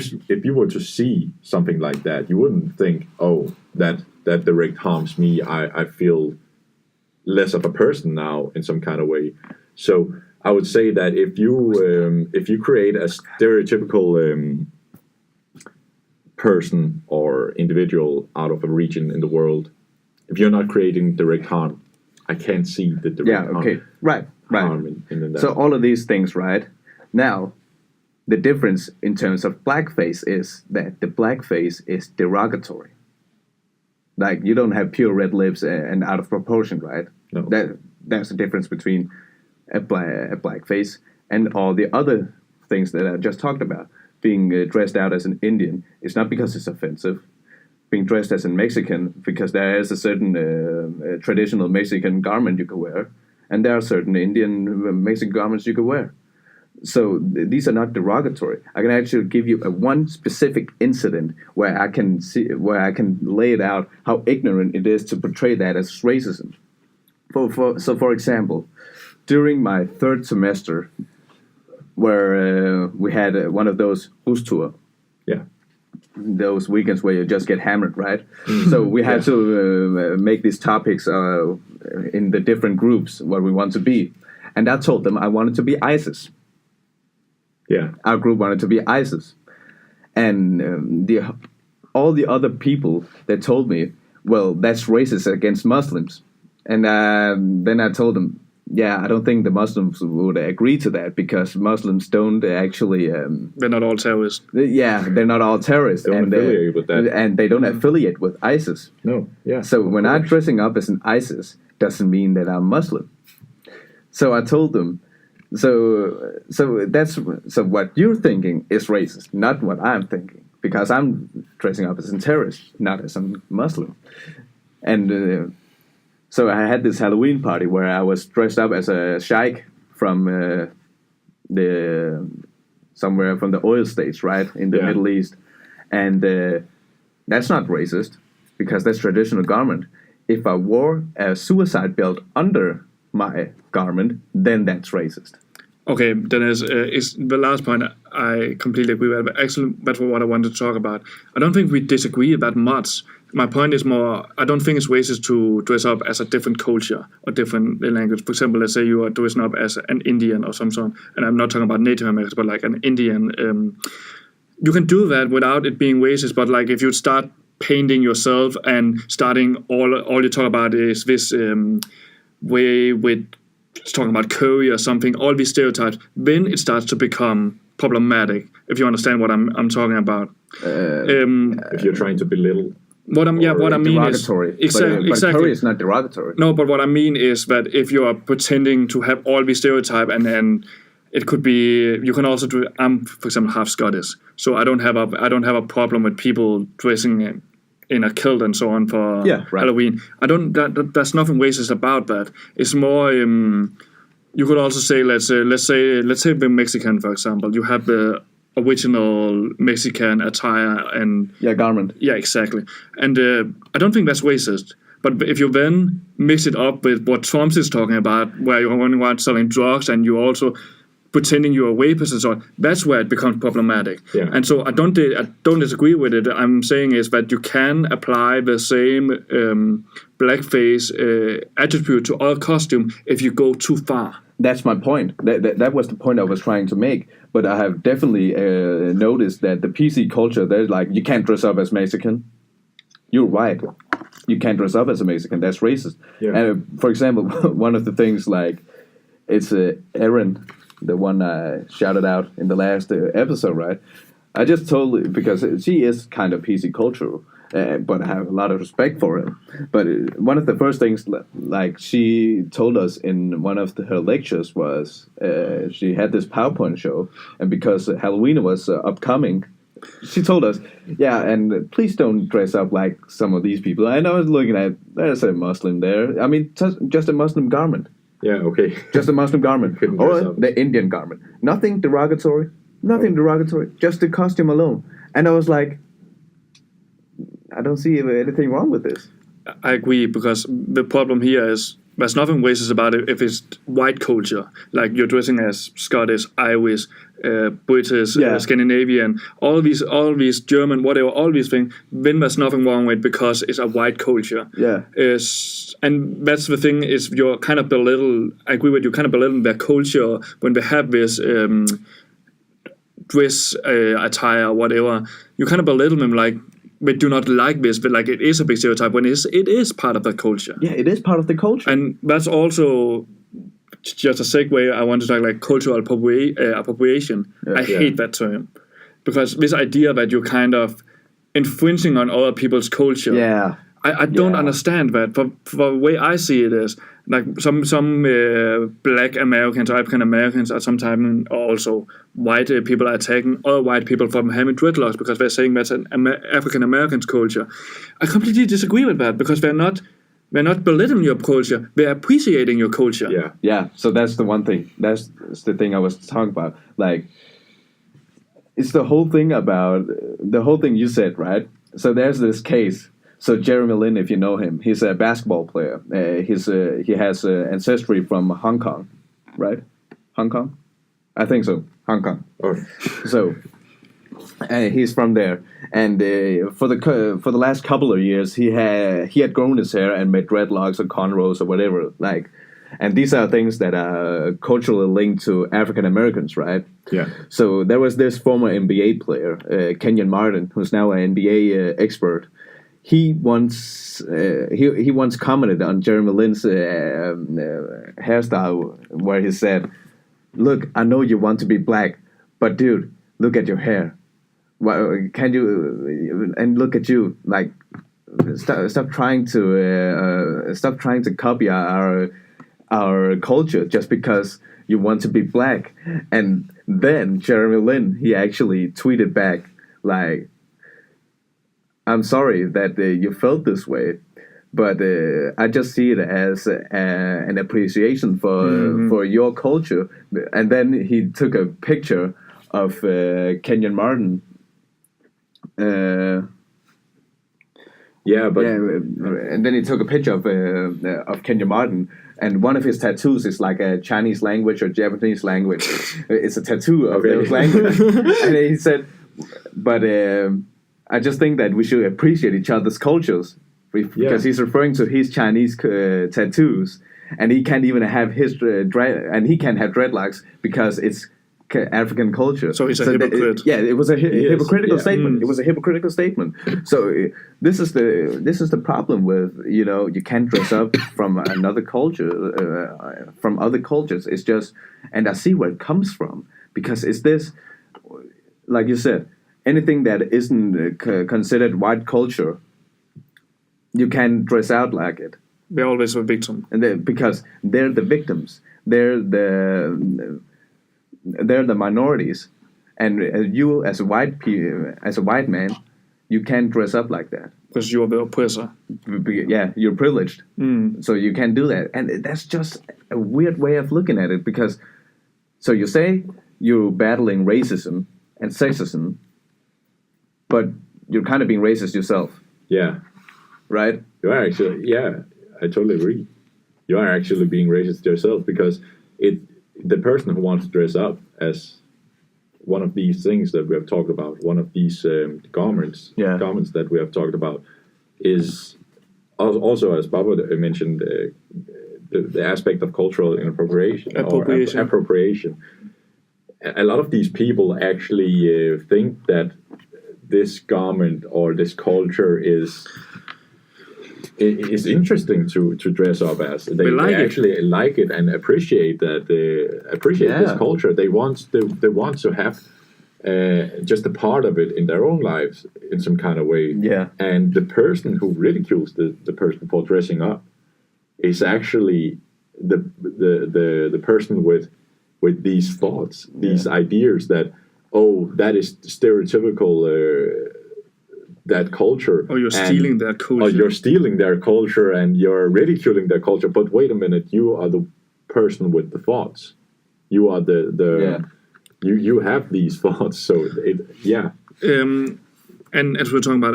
you were to see something like that, you wouldn't think, oh, that direct harms me. I feel less of a person now in some kind of way. So I would say that if you create a stereotypical person or individual out of a region in the world, if you're not creating direct harm, I can't see the direct harm. Right. harm in that. So all of these things, right? Now, the difference in terms of blackface is that the blackface is derogatory. Like, you don't have pure red lips and out of proportion, right? No. That's the difference between a blackface and all the other things that I just talked about. Being dressed out as an Indian is not because it's offensive. Being dressed as a Mexican, because there is a certain traditional Mexican garment you can wear, and there are certain Indian Mexican garments you can wear. So these are not derogatory. I can actually give you one specific incident where I can lay it out how ignorant it is to portray that as racism. So, for example, during my third semester, where we had one of those tour, those weekends where you just get hammered, right? Mm-hmm. So we had to make these topics in the different groups what we want to be, and I told them I wanted to be ISIS. Yeah, our group wanted to be ISIS, and all the other people that told me, well, that's racist against Muslims, and then I told them, yeah, I don't think the Muslims would agree to that because Muslims don't actually. They're not all terrorists. Yeah, they're not all terrorists, they don't affiliate with that, and they don't affiliate with ISIS. No, yeah. So when I'm dressing up as an ISIS, doesn't mean that I'm Muslim. So I told them. So what you're thinking is racist, not what I'm thinking, because I'm dressing up as a terrorist, not as a Muslim. And so I had this Halloween party where I was dressed up as a sheikh from somewhere from the oil states, right, in the Middle East. And that's not racist, because that's traditional garment. If I wore a suicide belt under my garment, then that's racist. Okay, Dennis, is the last point I completely agree with. But actually, that's what I wanted to talk about. I don't think we disagree that much. My point is more, I don't think it's racist to dress up as a different culture or different language. For example, let's say you are dressing up as an Indian or some sort, and I'm not talking about Native Americans, but like an Indian. You can do that without it being racist, but like if you start painting yourself and starting all you talk about is this way with talking about curry or something, all these stereotypes, then it starts to become problematic, if you understand what I'm talking about. If you're trying to belittle. What I mean derogatory. Is exactly. But curry is not derogatory. No, but what I mean is that if you are pretending to have all these stereotypes, and it could be, you can also do. I'm, for example, half Scottish, so I don't have a problem with people dressing in a kilt and so on for Halloween. I don't. There's nothing racist about that. It's more. You could also say, let's say the Mexican, for example. You have the original Mexican attire and garment. Yeah, exactly. And I don't think that's racist. But if you then mix it up with what Trump is talking about, where you're running around selling drugs and you also pretending you're a rapist and so on, that's where it becomes problematic. Yeah. And so I don't disagree with it. I'm saying is that you can apply the same blackface attribute to all costume if you go too far. That's my point. That was the point I was trying to make. But I have definitely noticed that the PC culture, there's like, you can't dress up as Mexican. You're right. You can't dress up as a Mexican. That's racist. Yeah. And for example, one of the things like, it's Aaron the one I shouted out in the last episode, right? I just told because she is kind of PC cultural, but I have a lot of respect for her. But one of the first things, like she told us in one of her lectures, was she had this PowerPoint show, and because Halloween was upcoming, she told us, yeah, and please don't dress up like some of these people. And I was looking at, there's a Muslim there. I mean, just a Muslim garment. Yeah, okay. Just a Muslim garment. Or the Indian garment. Nothing derogatory. Nothing derogatory. Just the costume alone. And I was like, I don't see anything wrong with this. I agree, because the problem here is there's nothing racist about it if it's white culture, like you're dressing as Scottish, Irish, British, Scandinavian, all these German, whatever, all these things. Then there's nothing wrong with it because it's a white culture. Yeah. And that's the thing, is you're kind of I agree with you, kind of belittling their culture when they have this dress attire or whatever. You kind of belittle them like, we do not like this, but like it is a big stereotype when it is part of the culture. Yeah, it is part of the culture. And that's also just a segue. I want to talk like cultural appropriation. Yeah, I hate that term, because this idea that you're kind of infringing on other people's culture. Yeah. I don't understand that. For the way I see it is, like some black Americans or African Americans are sometimes also white people are attacking other white people from having dreadlocks because they're saying that's an African American's culture. I completely disagree with that, because they're not belittling your culture, they're appreciating your culture. Yeah. Yeah. So that's the one thing. That's the thing I was talking about. Like, it's the whole thing you said, right? So there's this case. So Jeremy Lin, if you know him, he's a basketball player. He has ancestry from Hong Kong, right? Hong Kong, I think so. Hong Kong. Oh. So he's from there, and for the last couple of years, he had grown his hair and made dreadlocks or cornrows or whatever. Like, and these are things that are culturally linked to African Americans, right? Yeah. So there was this former NBA player, Kenyon Martin, who's now an NBA expert. He once commented on Jeremy Lin's hairstyle, where he said, "Look, I know you want to be black, but dude, look at your hair. Can you? And look at you. Like, stop trying to copy our culture just because you want to be black." And then Jeremy Lin, he actually tweeted back like, "I'm sorry that you felt this way, but I just see it as an appreciation for your culture." And then he took a picture of Kenyon Martin. And then he took a picture of Kenyon Martin, and one of his tattoos is like a Chinese language or Japanese language. It's a tattoo of those languages. And he said, "But I just think that we should appreciate each other's cultures," because he's referring to his Chinese tattoos, and he can't even have his and he can't have dreadlocks because it's African culture. So he's a hypocrite. It was a hypocritical statement. It was a hypocritical statement. So this is the problem with, you can't dress up from another culture, from other cultures. It's just, and I see where it comes from, because it's this, like you said, anything that isn't considered white culture, you can't dress out like it. They're always a victim, and because they're the victims. They're the minorities, and you as a white man, you can't dress up like that because you're the oppressor. Yeah, you're privileged, so you can't do that, and that's just a weird way of looking at it. Because, so you say you're battling racism and sexism, but you're kind of being racist yourself. Yeah. Right? You are actually, I totally agree. You are actually being racist yourself, because the person who wants to dress up as one of these things that we have talked about, one of these garments that we have talked about, is also, as Baba mentioned, the aspect of cultural appropriation. A lot of these people actually think that this garment or this culture is it's interesting to dress up as. They like it. actually like it and appreciate that. This culture. They want to have just a part of it in their own lives in some kind of way. Yeah. And the person who ridicules the person for dressing up is actually the person with these thoughts, these ideas that that is stereotypical. That culture. Or you're stealing their culture. Or you're stealing their culture and you're ridiculing their culture. But wait a minute, you are the person with the thoughts. You are you have these thoughts. So and as we're talking about,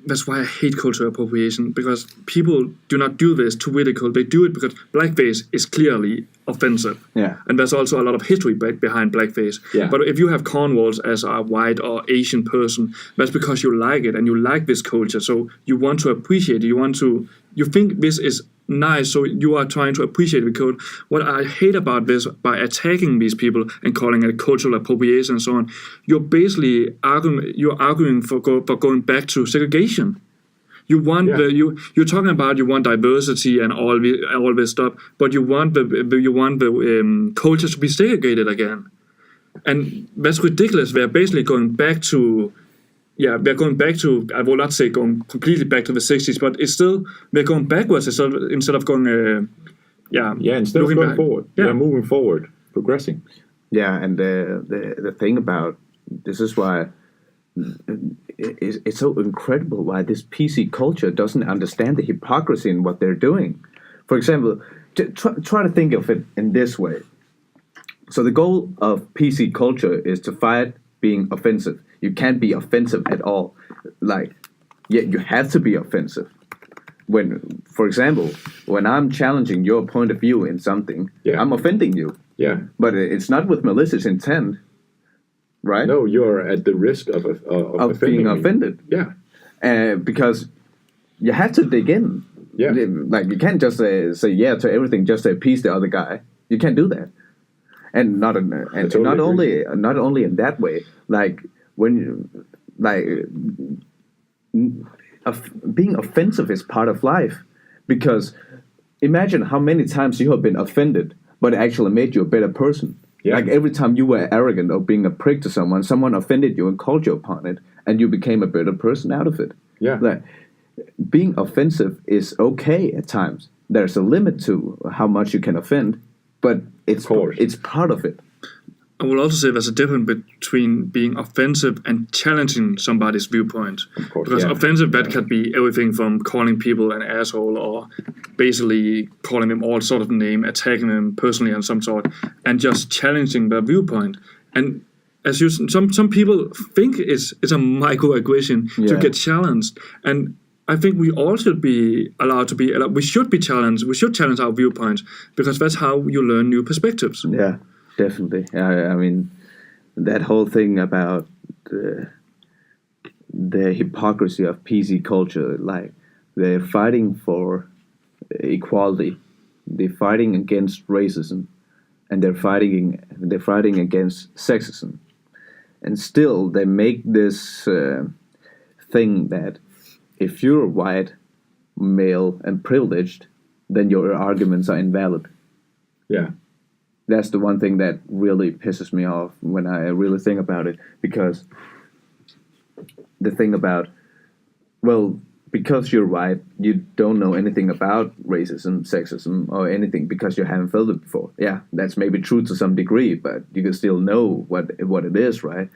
that's why I hate cultural appropriation, because people do not do this to ridicule. They do it because blackface is clearly offensive. Yeah. And there's also a lot of history behind blackface. Yeah. But if you have cornrows as a white or Asian person, that's because you like it and you like this culture. So you want to appreciate it. You think this is nice, so you are trying to appreciate the code. What I hate about this, by attacking these people and calling it cultural appropriation and so on, you're basically arguing for going back to segregation. You want you're talking about you want diversity and all this stuff, but you want the culture to be segregated again, and that's ridiculous. They're basically going back to. Yeah, they're going back to, I will not say going completely back to the 60s, but it's still, they're going backwards instead of going, instead of going forward. Yeah. They're moving forward, progressing. Yeah, and the thing about, this is why it's so incredible why this PC culture doesn't understand the hypocrisy in what they're doing. For example, try to think of it in this way. So the goal of PC culture is to fight being offensive. You can't be offensive at all. You have to be offensive. For example, when I'm challenging your point of view in something, I'm offending you. Yeah. But it's not with malicious intent, right? No, you're at the risk of being offended. Yeah. Because you have to dig in. Yeah. You can't just say yeah to everything just to appease the other guy. You can't do that. And not only in that way. Being offensive is part of life, because imagine how many times you have been offended, but it actually made you a better person. Yeah. Like every time you were arrogant or being a prick to someone offended you and called you upon it, and you became a better person out of it. Yeah. Being offensive is okay at times. There's a limit to how much you can offend, but it's part of it. I will also say there's a difference between being offensive and challenging somebody's viewpoint. Of course, because offensive, that can be everything from calling people an asshole or basically calling them all sort of name, attacking them personally on some sort, and just challenging their viewpoint. And as some people think it's a microaggression to get challenged. And I think we all should be allowed to be. We should be challenged. We should challenge our viewpoints, because that's how you learn new perspectives. Yeah. Definitely. I mean, that whole thing about the hypocrisy of PC culture, they're fighting for equality, they're fighting against racism, and they're fighting against sexism, and still they make this thing that if you're white, male, and privileged, then your arguments are invalid. Yeah. That's the one thing that really pisses me off when I really think about it, because the thing about, because you're white, you don't know anything about racism, sexism, or anything because you haven't felt it before. Yeah, that's maybe true to some degree, but you can still know what it is, right?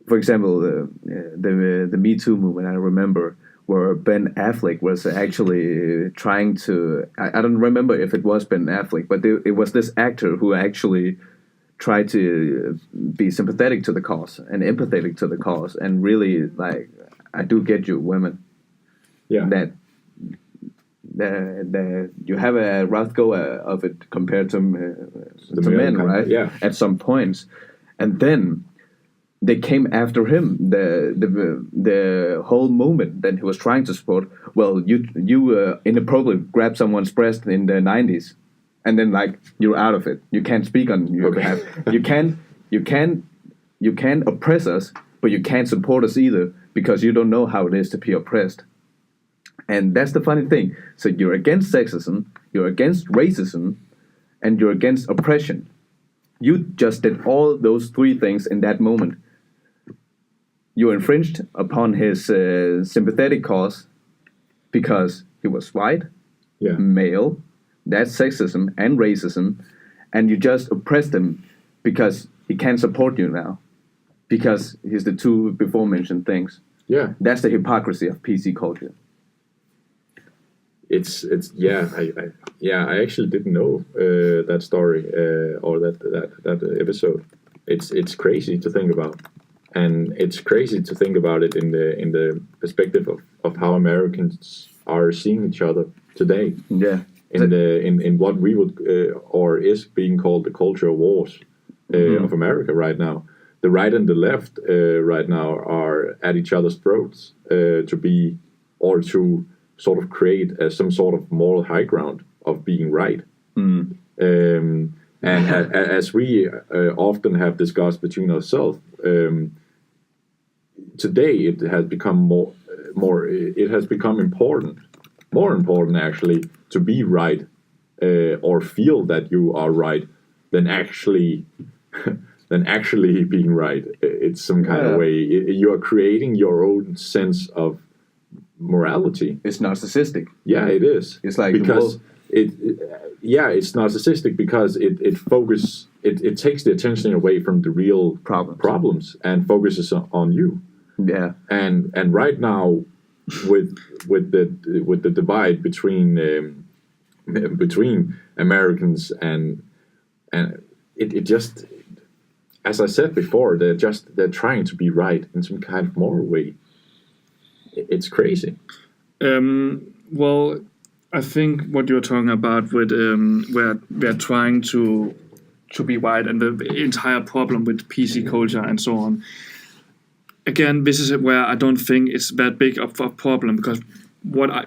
For example, the Me Too movement, I remember, where Ben Affleck was actually trying to, I don't remember if it was Ben Affleck, but it was this actor who actually tried to be sympathetic to the cause and empathetic to the cause, and really, I do get you, women. Yeah. That you have a rough go of it compared to men, right? Yeah. At some points. And then they came after him, the whole movement that he was trying to support. Well, you inappropriately grabbed someone's breast in the 90s, and then you're out of it. You can't speak on your behalf. You can't oppress us, but you can't support us either, because you don't know how it is to be oppressed. And that's the funny thing. So you're against sexism, you're against racism, and you're against oppression. You just did all those three things in that moment. You infringed upon his sympathetic cause because he was white, male. That's sexism and racism. And you just oppressed him because he can't support you now. Because he's the two before mentioned things. Yeah. That's the hypocrisy of PC culture. I actually didn't know that story or that episode. It's crazy to think about, and it's crazy to think about it in the perspective of how Americans are seeing each other today. Yeah, in what we would or is being called the culture wars of America right now. The right and the left right now are at each other's throats to sort of create some sort of moral high ground of being right. And as we often have discussed between ourselves, today it has become more important actually to be right or feel that you are right than actually being right. It's some kind of way you are creating your own sense of morality. It's narcissistic. Yeah, it is. It's like because it's narcissistic because it takes the attention away from the real problems and focuses on you. Yeah. And right now with the divide between Americans and it just, as I said before, they're trying to be right in some kind of moral way. It's crazy. Well, I think what you're talking about with where they're trying to be white and the entire problem with PC culture and so on. Again, this is where I don't think it's that big of a problem because what I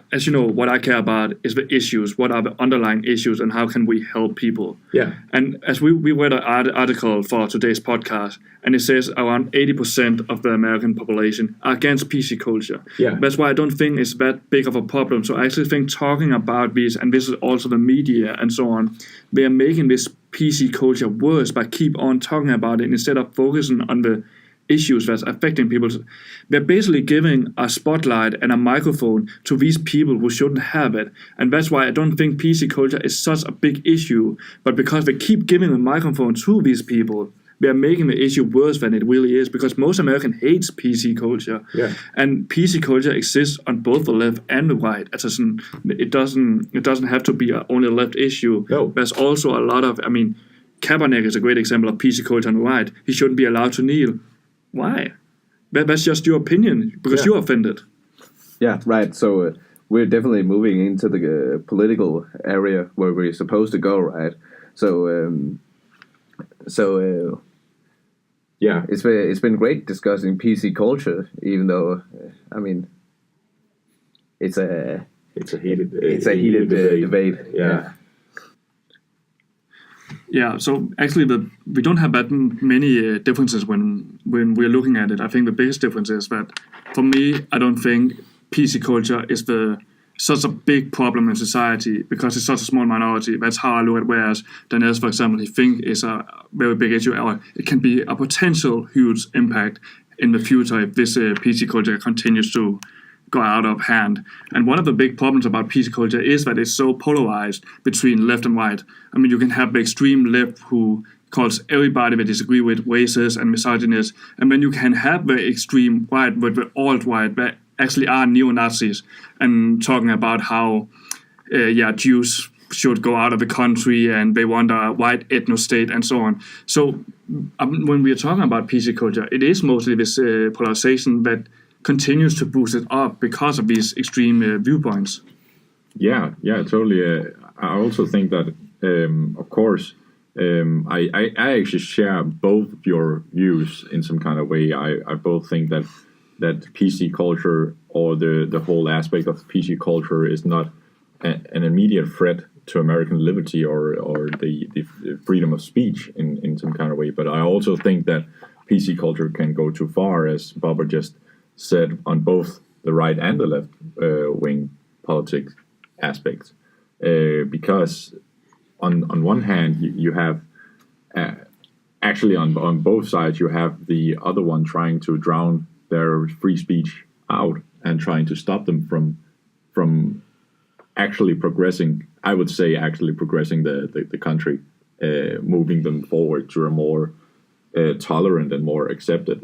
care about is the issues. What are the underlying issues and how can we help people? Yeah. And as we read an article for today's podcast, and it says around 80% of the American population are against PC culture. Yeah. That's why I don't think it's that big of a problem. So I actually think talking about this, and this is also the media and so on, they are making this PC culture worse by keep on talking about it instead of focusing on the issues that's affecting people. They're basically giving a spotlight and a microphone to these people who shouldn't have it. And that's why I don't think PC culture is such a big issue. But because they keep giving a microphone to these people, they're making the issue worse than it really is, because most American hates PC culture. Yeah. And PC culture exists on both the left and the right. It doesn't have to be only a left issue. No. There's also a lot of, Kaepernick is a great example of PC culture on the right. He shouldn't be allowed to kneel. Why? That's just your opinion, because you're offended. Yeah, right. So we're definitely moving into the political area where we're supposed to go, right? Yeah, it's been great discussing PC culture, even though it's a heated debate. Yeah. Yeah, so actually we don't have that many differences when we're looking at it. I think the biggest difference is that, for me, I don't think PC culture is such a big problem in society because it's such a small minority. That's how I look at it. Whereas Denne, for example, he think is a very big issue, or it can be a potential huge impact in the future if this PC culture continues to go out of hand. And one of the big problems about PC culture is that it's so polarized between left and right. You can have the extreme left who calls everybody they disagree with racist and misogynist, and then you can have the extreme right with the alt-right that actually are neo-Nazis and talking about how Jews should go out of the country and they want a white ethno-state and so on. So when we are talking about PC culture, it is mostly this polarization that continues to boost it up because of these extreme viewpoints. Yeah, totally. I also think that, of course, I actually share both of your views in some kind of way. I both think that PC culture, or the whole aspect of PC culture, is not an immediate threat to American liberty or the freedom of speech in some kind of way. But I also think that PC culture can go too far, as Barbara just said, on both the right and the left wing. politics aspects, because on one hand you have actually on both sides you have the other one trying to drown their free speech out and trying to stop them from actually progressing. I would say actually progressing the country, moving them forward to a more tolerant and more accepted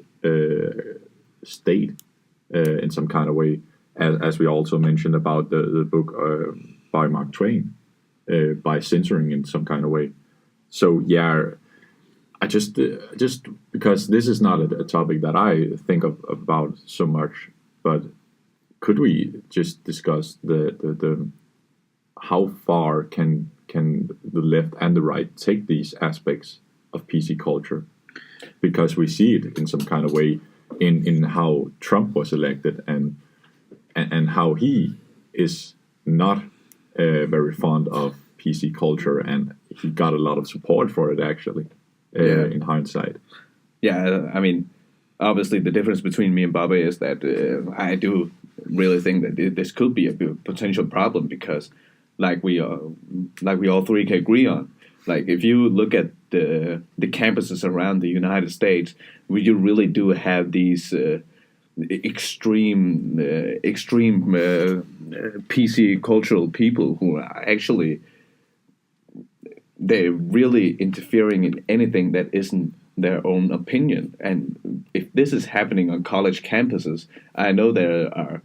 state in some kind of way, as we also mentioned about the book by Mark Twain, by censoring in some kind of way. So yeah, I just because this is not a topic that I think about so much, but could we just discuss the how far can the left and the right take these aspects of PC culture? Because we see it in some kind of way in how Trump was elected and how he is not very fond of PC culture, and he got a lot of support for it actually in hindsight. Yeah, I mean, obviously the difference between me and Bobby is that I do really think that this could be a potential problem, because like we all three can agree on, like if you look at the campuses around the United States, you really do have these extreme PC cultural people who are actually, they're really interfering in anything that isn't their own opinion. And if this is happening on college campuses, I know there are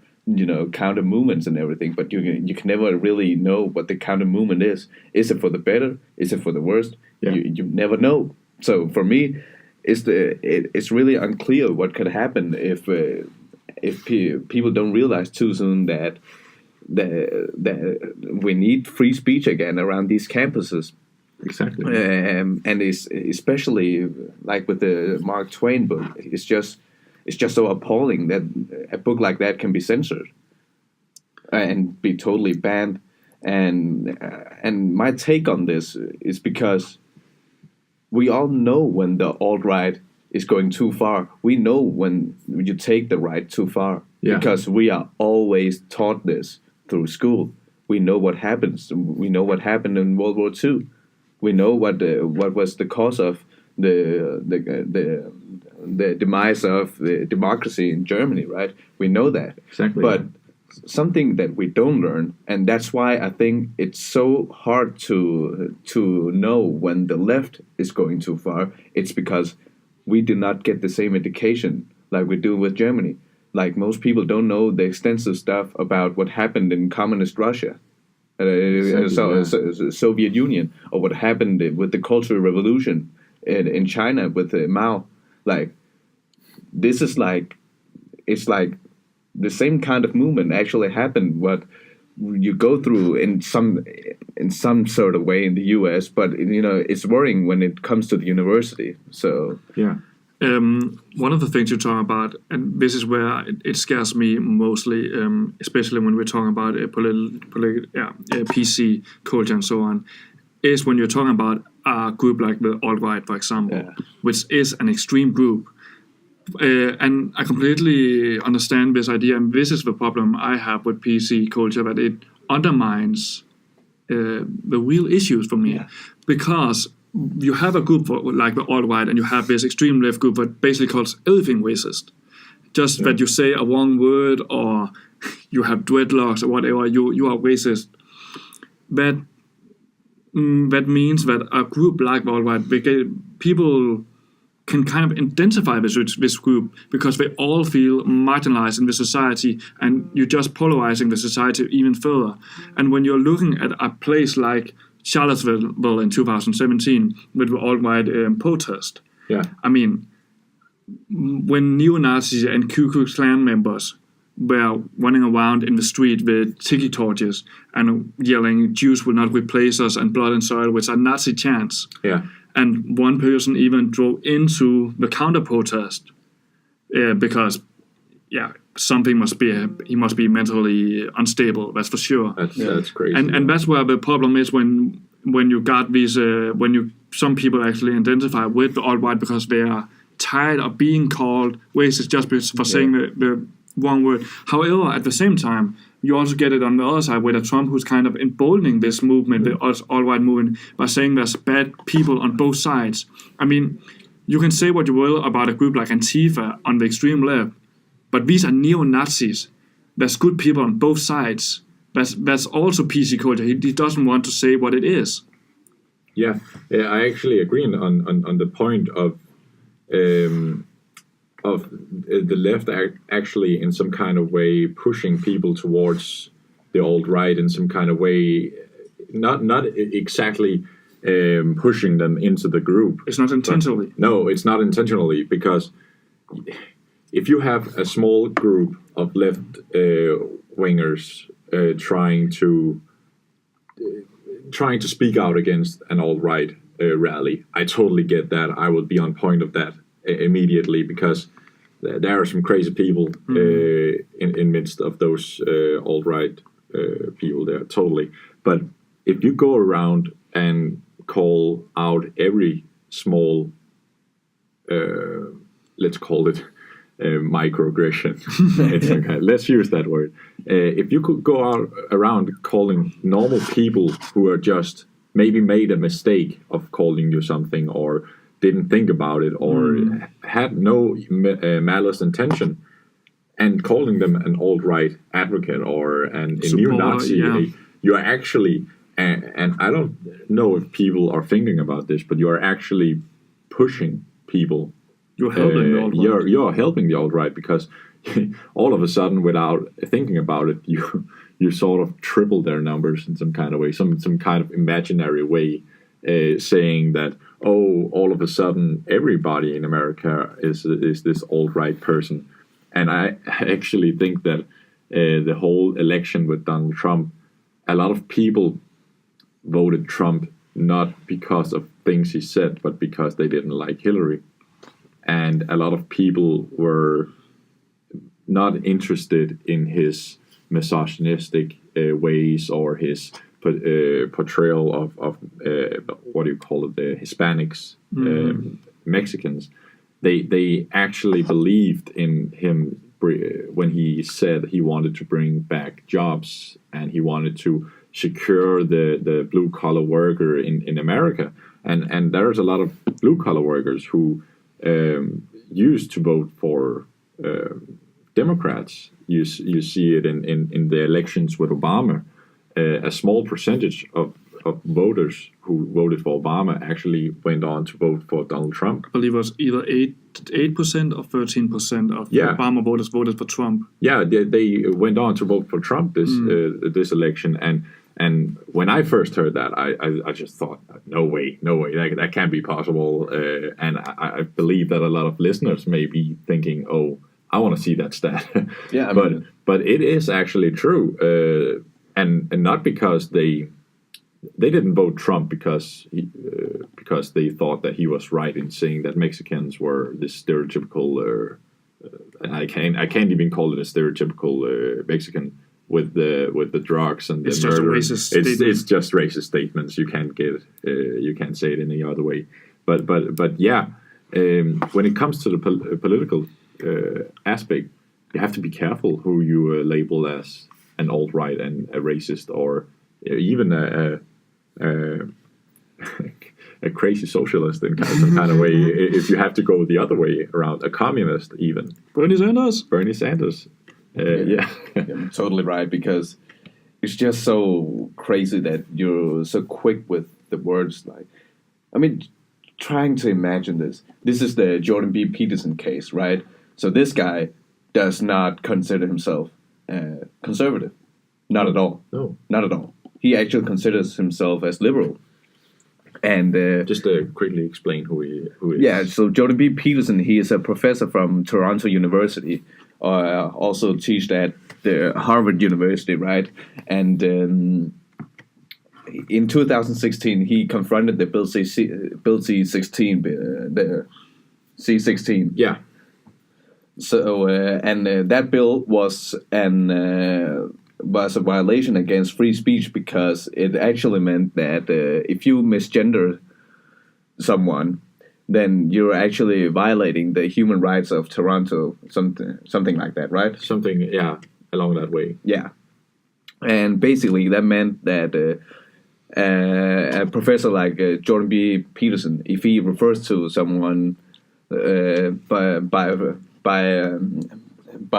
counter movements and everything, but you can never really know what the counter movement is. Is it for the better? Is it for the worst? Yeah. You never know. So for me, it's really unclear what could happen if people don't realize too soon that we need free speech again around these campuses. Exactly. And it's especially like with the Mark Twain book, it's just so appalling that a book like that can be censored and be totally banned. And my take on this is because we all know when the alt-right is going too far. We know when you take the right too far, because we are always taught this through school. We know what happens. We know what happened in World War II. We know what was the cause of the demise of the democracy in Germany, right? We know that. Exactly. But something that we don't learn, and that's why I think it's so hard to know when the left is going too far. It's because we do not get the same education like we do with Germany. Like most people don't know the extensive stuff about what happened in communist Russia. Soviet Union, or what happened with the Cultural Revolution in China with Mao. Like this is like, it's like the same kind of movement actually happened. What you go through in some sort of way in the U.S., but it's worrying when it comes to the university. So yeah. One of the things you talk about, and this is where it scares me mostly, especially when we're talking about PC culture and so on, is when you're talking about a group like the alt-right, for example, which is an extreme group. And I completely understand this idea, and this is the problem I have with PC culture, that it undermines the real issues for me, because you have a group like the alt-right, and you have this extreme left group that basically calls everything racist. Just that you say a wrong word, or you have dreadlocks or whatever, you are racist. That means that a group like the alt-right, people can kind of identify with this group because they all feel marginalized in the society, and you're just polarizing the society even further. And when you're looking at a place like Charlottesville in 2017 with the alt-right protest. Yeah. I mean, when neo-Nazis and Ku Klux Klan members were running around in the street with tiki torches and yelling, "Jews will not replace us," and "blood and soil," which are Nazi chants. Yeah. And one person even drove into the counter-protest because, something he must be mentally unstable, that's for sure. That's crazy. And that's where the problem is when you got these, some people actually identify with the alt-right because they are tired of being called racist just for saying the wrong word. However, at the same time, you also get it on the other side with a Trump who's kind of emboldening this movement, the alt-right movement, by saying there's bad people on both sides. I mean, you can say what you will about a group like Antifa on the extreme left, but these are neo-Nazis. There's good people on both sides. That's also PC culture. He doesn't want to say what it is. Yeah, I actually agree on the point of the left actually in some kind of way pushing people towards the alt-right in some kind of way, not exactly pushing them into the group. It's not intentionally. No, it's not intentionally, because if you have a small group of left wingers trying to speak out against an alt-right rally, I totally get that. I would be on point of that immediately, because there are some crazy people in midst of those alt-right people there, totally. But if you go around and call out every small, let's call it microaggression, let's use that word. If you could go out around calling normal people who are just maybe made a mistake of calling you something, or didn't think about it, or had no malice intention, and calling them an alt-right advocate or a neo-Nazi, you are actually, and I don't know if people are thinking about this, but you are actually pushing people. You're helping the alt-right. You're helping the alt-right, because all of a sudden, without thinking about it, you sort of triple their numbers in some kind of way, some kind of imaginary way, saying that, oh, all of a sudden everybody in America is this alt-right person. And I actually think that the whole election with Donald Trump, a lot of people voted Trump not because of things he said, but because they didn't like Hillary. And a lot of people were not interested in his misogynistic ways, or his portrayal of what do you call it, the Hispanics, Mexicans. They actually believed in him when he said he wanted to bring back jobs, and he wanted to secure the blue collar worker in America. And there's a lot of blue collar workers who used to vote for Democrats. You see it in the elections with Obama. A small percentage of voters who voted for Obama actually went on to vote for Donald Trump. I believe it was either 8% or 13% of Obama voters voted for Trump. Yeah, they went on to vote for Trump this election. And when I first heard that, I just thought, no way, that can't be possible. And I believe that a lot of listeners may be thinking, oh, I want to see that stat. Yeah, but it is actually true, and not because they didn't vote Trump because they thought that he was right in saying that Mexicans were this stereotypical. I can't even call it a stereotypical Mexican with the drugs and the murder. It's just racist statements. You can't say it any other way. But yeah, when it comes to the political aspect, you have to be careful who you label as an alt-right and a racist, or even a crazy socialist in some kind of way. If you have to go the other way around, a communist even. Bernie Sanders. Yeah. You're totally right, because it's just so crazy that you're so quick with the words. Like, I mean, trying to imagine this. This is the Jordan B. Peterson case, right? So this guy does not consider himself conservative. Not at all. No. Not at all. He actually considers himself as liberal. And just to quickly explain who he is. Yeah, so Jordan B. Peterson, he is a professor from Toronto University, also teached at the Harvard University, right? And in 2016, he confronted the Bill C-16, the C-16. Yeah. So that bill was a violation against free speech, because it actually meant that if you misgender someone, then you're actually violating the human rights of Toronto, something like that, right? Something, yeah, along that way. Yeah. And basically that meant that a professor like Jordan B. Peterson, if he refers to someone by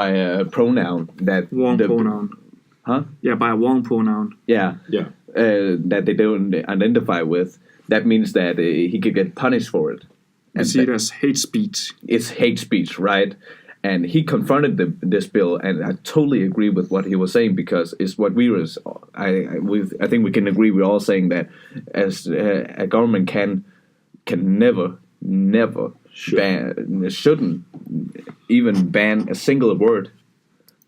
a pronoun that Wrong pronoun. Huh? Yeah, by a wrong pronoun. Yeah. That they don't identify with, that means that he could get punished for it. You see it as hate speech. It's hate speech, right? And he confronted this bill, and I totally agree with what he was saying, because it's what I think we can agree. We're all saying that as a government can never shouldn't even ban a single word,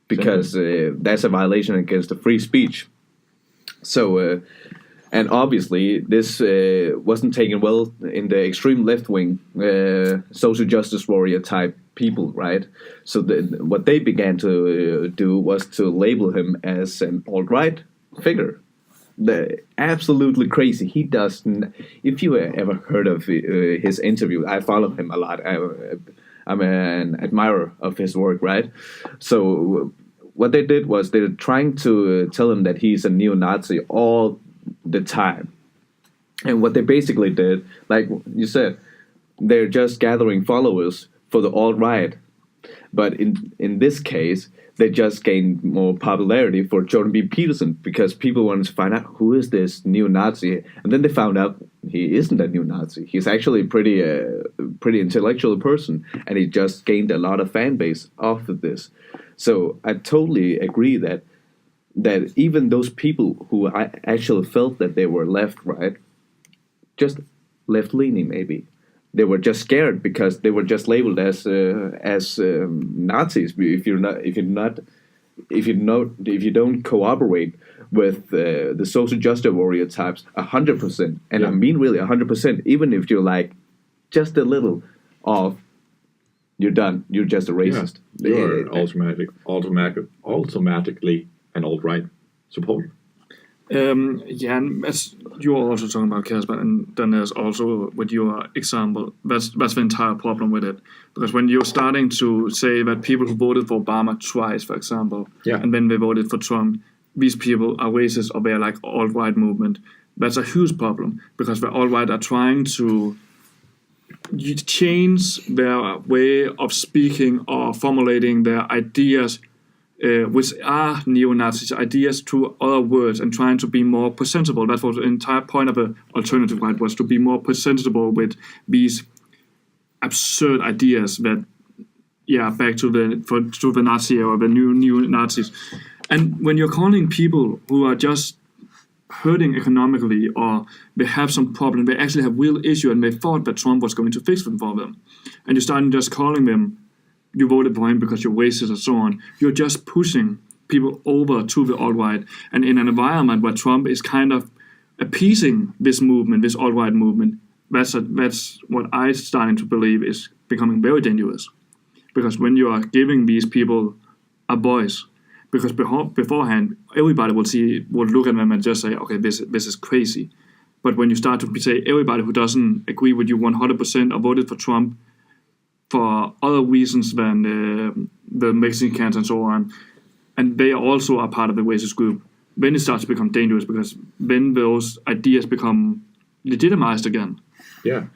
because that's a violation against the free speech. So, and obviously this wasn't taken well in the extreme left-wing social justice warrior type people, right? So what they began to do was to label him as an alt-right figure. Absolutely crazy. He doesn't. If you ever heard of his interview, I follow him a lot. I'm an admirer of his work, right? So what they did was they're trying to tell him that he's a neo-Nazi all the time. And what they basically did, like you said, they're just gathering followers for the alt-right. But in this case, they just gained more popularity for Jordan B. Peterson, because people wanted to find out who is this neo-Nazi. And then they found out he isn't a neo-Nazi. He's actually a pretty intellectual person, and he just gained a lot of fan base off of this. So I totally agree that even those people who I actually felt that they were left-right, just left-leaning maybe, they were just scared because they were just labeled as Nazis. If you don't cooperate with the social justice warrior types 100%, and I mean really 100%, even if you're like just a little off, you're done. You're just a racist. You're automatically an alt-right supporter. And as you were also talking about, Kasper, and then there's also with your example, that's the entire problem with it. Because when you're starting to say that people who voted for Obama twice, for example, and then they voted for Trump, these people are racist or they're like alt-right movement, that's a huge problem, because the alt-right are trying to change their way of speaking or formulating their ideas, which are neo-Nazi ideas, to other words, and trying to be more presentable. That was the entire point of the alternative right, was to be more presentable with these absurd ideas that, back to the Nazi or the new Nazis. And when you're calling people who are just hurting economically, or they have some problem, they actually have real issue, and they thought that Trump was going to fix them for them, and you're starting just calling them, you voted for him because you're racist and so on, you're just pushing people over to the alt-right. And in an environment where Trump is kind of appeasing this movement, this alt-right movement, that's what I'm starting to believe is becoming very dangerous. Because when you are giving these people a voice, because beforehand, everybody would look at them and just say, okay, this is crazy. But when you start to say everybody who doesn't agree with you 100% or voted for Trump for other reasons than the Mexicans and so on, and they also are part of the racist group, then it starts to become dangerous, because then those ideas become legitimized again. Yeah.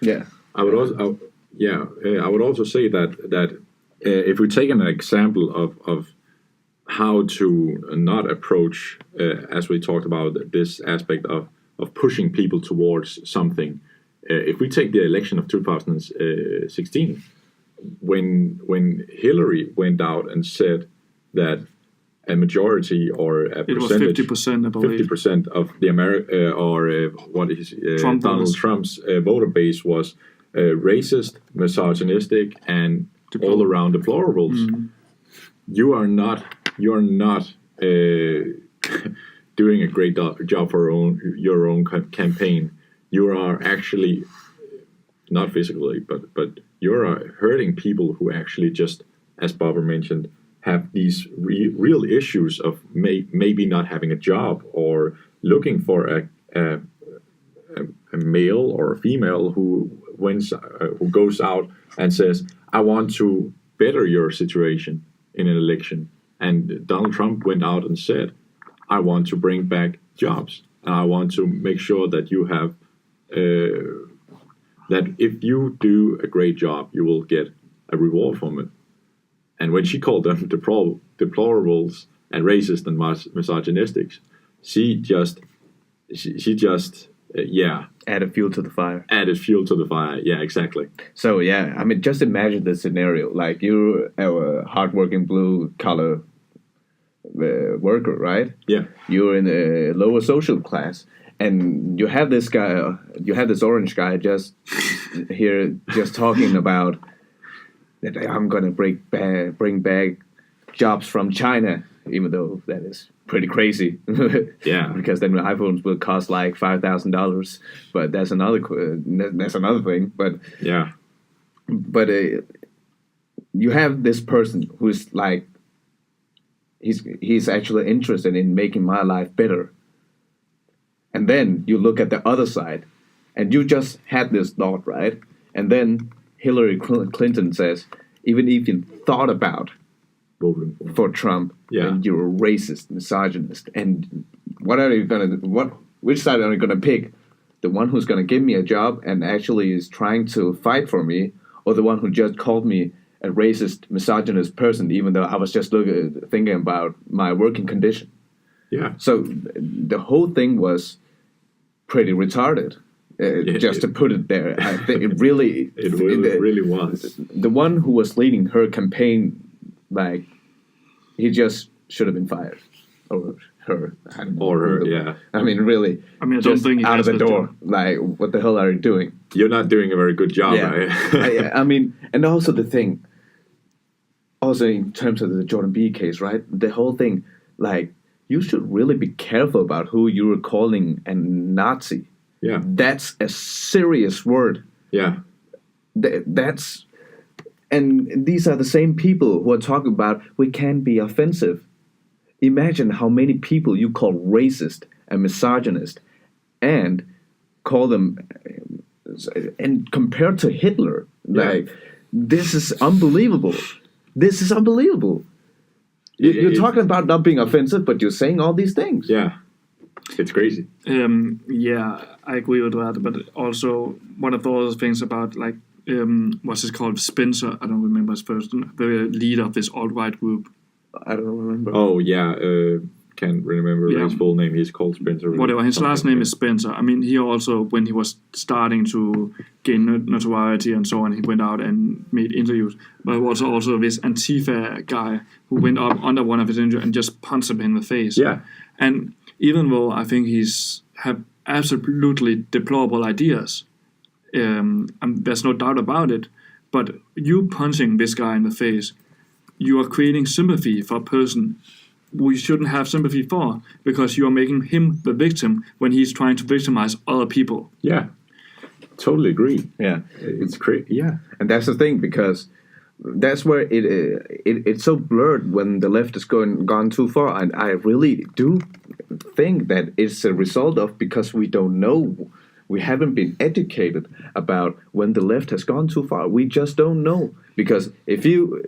I would also say that if we take an example of how to not approach, as we talked about, this aspect of pushing people towards something. If we take the election of 2016, when Hillary went out and said that a majority or a percentage, 50%, I believe, 50% of the Donald Trump's voter base was racist, misogynistic, and all around deplorables. Mm-hmm. You are not doing a great job for your own campaign. You are actually not physically, but you're hurting people who actually just, as Barbara mentioned, have these real issues of maybe not having a job, or looking for a male or a female who goes out and says, I want to better your situation in an election. And Donald Trump went out and said, I want to bring back jobs, and I want to make sure that you have that if you do a great job, you will get a reward from it. And when she called them deplorables and racist and misogynistic, she just Added fuel to the fire. added fuel to the fire. Yeah, exactly. So yeah, I mean, just imagine the scenario. Like you're a hardworking blue collar worker, right? Yeah, You're in a lower social class, and you have this guy, you have this orange guy just here, just talking about that I'm gonna bring back jobs from China, even though that is pretty crazy. Yeah. Because then the iPhones will cost like $5,000, but that's another thing. But yeah, you have this person who's like he's actually interested in making my life better, and then you look at the other side, and you just had this thought, right? And then Hillary Clinton says, even if you thought about voting for Trump, Yeah. and you're a racist, misogynist, and what are you gonna? Which side are you gonna pick? The one who's gonna give me a job and actually is trying to fight for me, or the one who just called me a racist, misogynist person, even though I was just thinking about my working condition? Yeah, So the whole thing was pretty retarded. Just to put it there, I think it really, really was. the one who was leading her campaign, like, he just should have been fired, or her, I don't know. Or her, yeah. I mean, really, I mean, I don't just think he out of has the the door. job. Like, what the hell are you doing? You're not doing a very good job, right? I mean, and also the thing, also in terms of the Jordan B case, right? The whole thing, like, you should really be careful about who you are calling a Nazi. Yeah, That's a serious word. yeah, That's, and these are the same people who are talking about we can't be offensive. Imagine how many people you call racist and misogynist, and call them, and compared to Hitler, like, this is unbelievable. This is unbelievable. You're talking about not being offensive, but you're saying all these things. yeah. It's crazy. Yeah, I agree with that. But also, one of the other things about, like, what's it called? Spencer, I don't remember his first name, the leader of this alt-right group. I don't remember. Oh yeah, can't remember Yeah. his full name. He's called Spencer. Whatever, his last name is Spencer. I mean, he also, when he was starting to gain notoriety and so on, he went out and made interviews. But there was also this Antifa guy who went up under one of his interviews and just punched him in the face. Yeah, And even though I think he's have absolutely deplorable ideas, and there's no doubt about it, but you punching this guy in the face, you are creating sympathy for a person we shouldn't have sympathy for, because you are making him the victim when he's trying to victimize other people. yeah. Totally agree. Yeah. It's crazy. Yeah, And that's the thing, because that's where it's so blurred when the left has gone too far, and I really do think that it's a result of, because we don't know, we haven't been educated about when the left has gone too far. We just don't know, because if you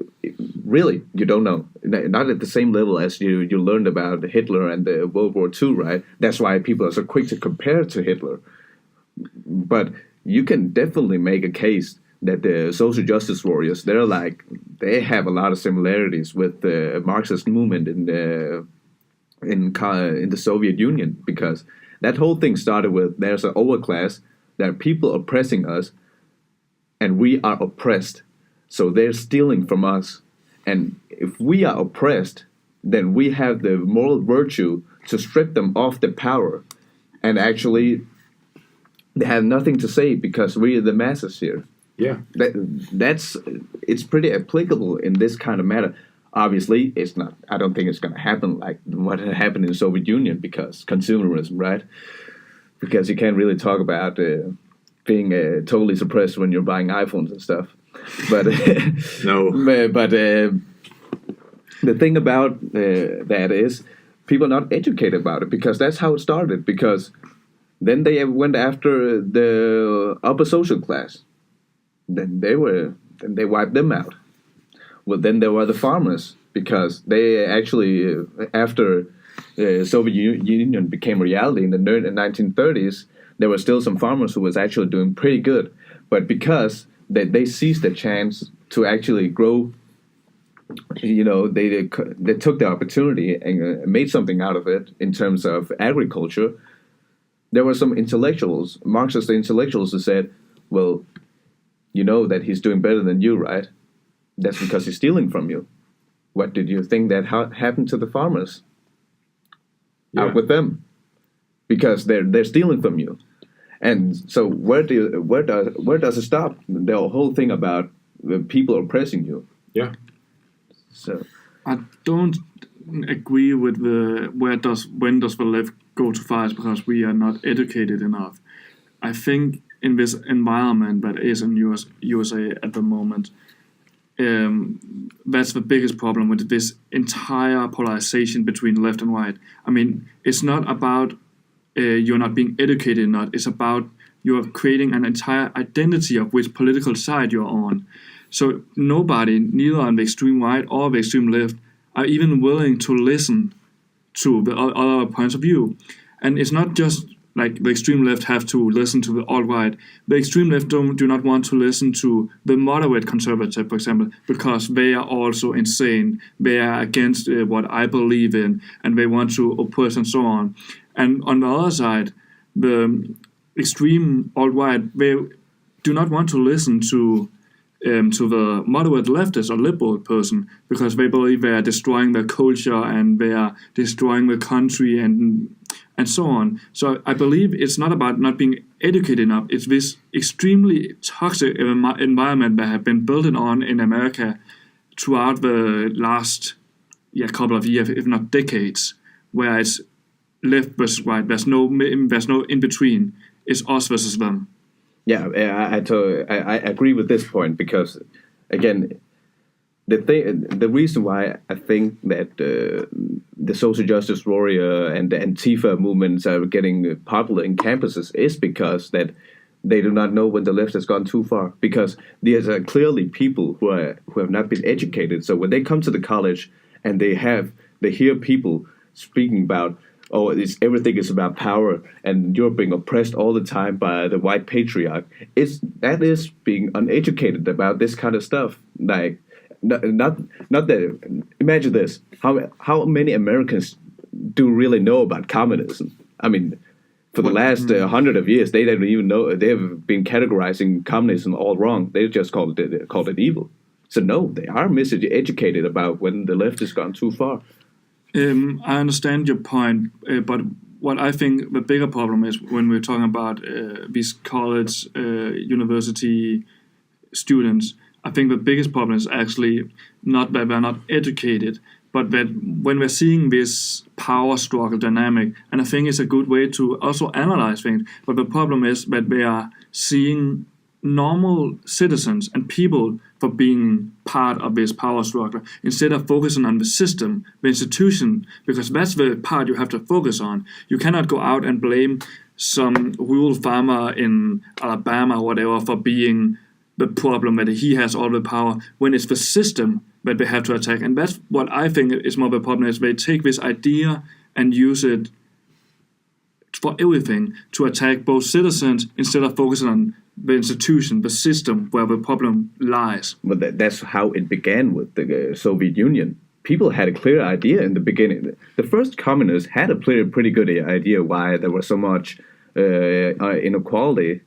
really, you don't know, not at the same level as you learned about Hitler and the World War II, right? That's why people are so quick to compare to Hitler. But you can definitely make a case that the social justice warriors, they have a lot of similarities with the Marxist movement in the Soviet Union, because that whole thing started with, there's an overclass, there are people oppressing us, and we are oppressed. So they're stealing from us. And if we are oppressed, then we have the moral virtue to strip them of the power, and actually they have nothing to say because we are the masses here. yeah, It's pretty applicable in this kind of matter. Obviously, it's not. I don't think it's going to happen like what had happened in the Soviet Union, because consumerism, right? Because you can't really talk about being totally suppressed when you're buying iPhones and stuff. But no, but the thing about that is, people are not educated about it, because that's how it started. Because then they went after the upper social class. Then they wiped them out. Well, then there were the farmers, because they actually, after Soviet Union became reality in the 1930s, there were still some farmers who was actually doing pretty good, but because they seized the chance to actually grow, they took the opportunity and made something out of it in terms of agriculture. There were some intellectuals, Marxist intellectuals, who said, well, you know that he's doing better than you, right? That's because he's stealing from you. What did you think that happened to the farmers? Yeah. Out with them, because they're stealing from you. And so where does it stop? The whole thing about the people oppressing you. Yeah. So I don't agree with when does the left go too far is because we are not educated enough. I think in this environment that is in USA at the moment, that's the biggest problem with this entire polarization between left and right. I mean, it's not about you're not being educated enough. It's about you're creating an entire identity of which political side you're on. So nobody, neither on the extreme right or the extreme left, are even willing to listen to the other points of view. And it's not just like the extreme left have to listen to the alt-right. The extreme left do not want to listen to the moderate conservative, for example, because they are also insane. They are against what I believe in, and they want to oppose and so on. And on the other side, the extreme alt-right, they do not want to listen to the moderate leftist or liberal person because they believe they are destroying their culture and they are destroying the country and so on. So I believe it's not about not being educated enough. It's this extremely toxic environment that have been built on in America throughout the last couple of years, if not decades, where it's left versus right. There's no in between. It's us versus them. Yeah, I agree with this point because, again, the reason why I think that the social justice warrior and the Antifa movements are getting popular in campuses is because that they do not know when the left has gone too far. Because these are clearly people who have not been educated. So when they come to the college and they hear people speaking about, everything is about power, and you're being oppressed all the time by the white patriarch. That is being uneducated about this kind of stuff. Like, not that. Imagine this: how many Americans do really know about communism? I mean, for the last 100 of years, they don't even know. They have been categorizing communism all wrong. They just called it evil. So no, they are miseducated about when the left has gone too far. I understand your point, but what I think the bigger problem is when we're talking about these college, university students, I think the biggest problem is actually not that they're not educated, but that when we're seeing this power struggle dynamic, and I think it's a good way to also analyze things, but the problem is that they are seeing normal citizens and people for being part of this power struggle instead of focusing on the system, the institution, because that's the part you have to focus on. You cannot go out and blame some rural farmer in Alabama or whatever for being the problem that he has all the power when it's the system that they have to attack. And that's what I think is more the problem is they take this idea and use it for everything to attack both citizens instead of focusing on the institution, the system where the problem lies. But that's how it began with the Soviet Union. People had a clear idea in the beginning. The first communists had a pretty good idea why there was so much inequality,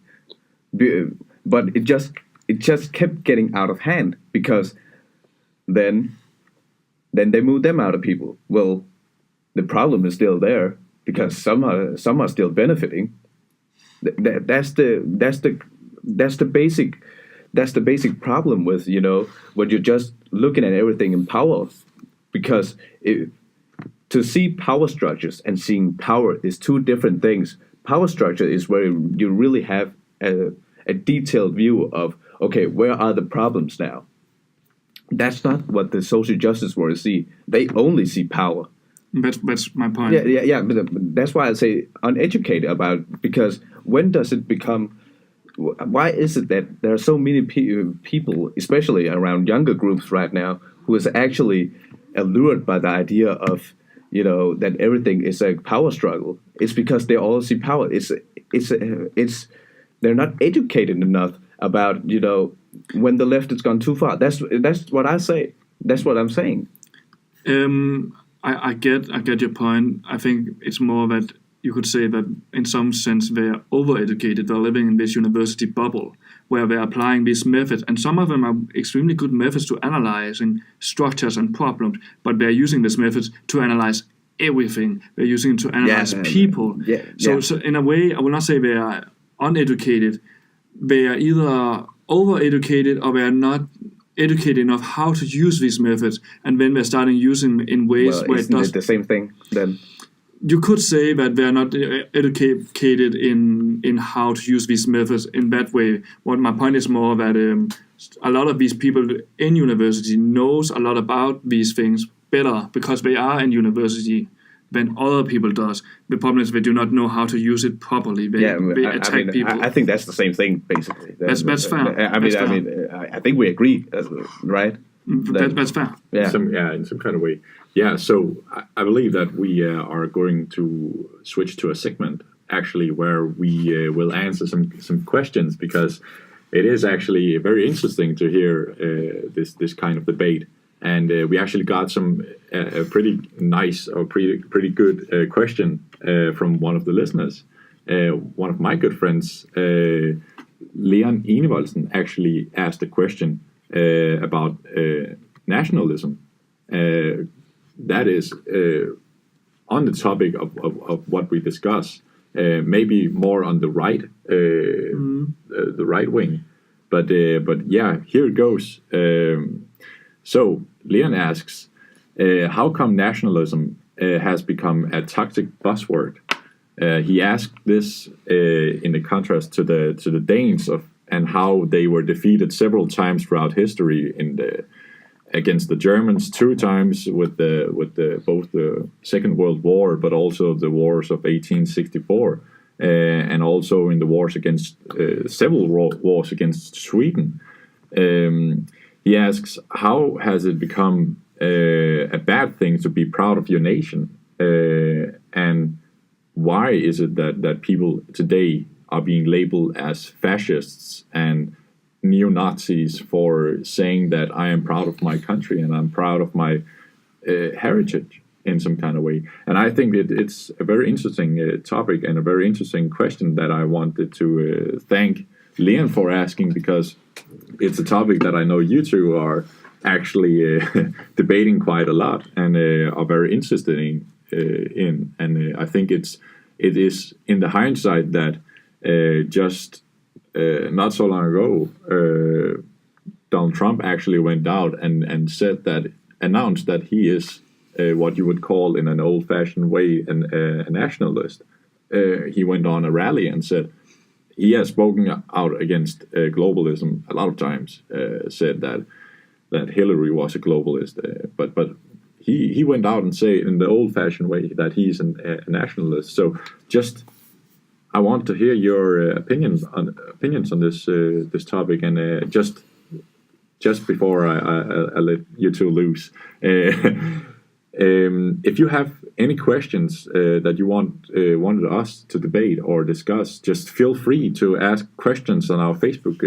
but it just kept getting out of hand because then they moved them out of people. Well, the problem is still there because some are still benefiting. That's the basic problem with when you're just looking at everything in power, because to see power structures and seeing power is two different things. Power structure is where you really have a detailed view of where are the problems now. That's not what the social justice warriors see. They only see power. That's my point. Yeah. But that's why I say uneducated about, because when does it become? Why is it that there are so many people, especially around younger groups right now, who is actually allured by the idea of, that everything is a power struggle. It's because they all see power. It's they're not educated enough about when the left has gone too far. That's what I say. That's what I'm saying. I get your point. I think it's more that you could say that in some sense they're overeducated. They're living in this university bubble where they're applying these methods, and some of them are extremely good methods to analyzing structures and problems, but they're using these methods to analyze everything. They're using it to analyze people. So in a way, I will not say they are uneducated. They are either overeducated or they are not educated enough how to use these methods, and then they're starting using in ways where isn't it the same thing then? You could say that they're not educated in how to use these methods in that way. What my point is more that a lot of these people in university knows a lot about these things better because they are in university than other people does. The problem is they do not know how to use it properly. They attack people. I think that's the same thing, basically. That's fair. I think we agree, right? That's fair. Yeah. In some kind of way. Yeah, so I believe that we are going to switch to a segment, actually, where we will answer some questions, because it is actually very interesting to hear this kind of debate. And we actually got some pretty nice or pretty good question from one of the listeners. One of my good friends, Leon Enevoldsen, actually asked a question about nationalism. That is on the topic of what we discuss, maybe more on the right, the right wing. But yeah, here it goes. So Leon asks, how come nationalism has become a toxic buzzword? He asked this in the contrast to the Danes and how they were defeated several times throughout history against the Germans, 2 times with both the Second World War, but also the wars of 1864, and also in the wars against several wars against Sweden. He asks, how has it become a bad thing to be proud of your nation, and why is it that people today are being labeled as fascists and neo-Nazis for saying that I am proud of my country and I'm proud of my heritage in some kind of way? And I think it's a very interesting topic and a very interesting question that I wanted to thank Leon for asking, because it's a topic that I know you two are actually debating quite a lot and are very interested in. And I think it is in the hindsight that just not so long ago, Donald Trump actually went out and announced that he is what you would call in an old-fashioned way a nationalist. He went on a rally and said he has spoken out against globalism a lot of times. Said that Hillary was a globalist, but he went out and say in the old-fashioned way that he's a nationalist. So just, I want to hear your opinions on this topic, and just before I let you two loose, if you have any questions that you wanted us to debate or discuss, just feel free to ask questions on our Facebook.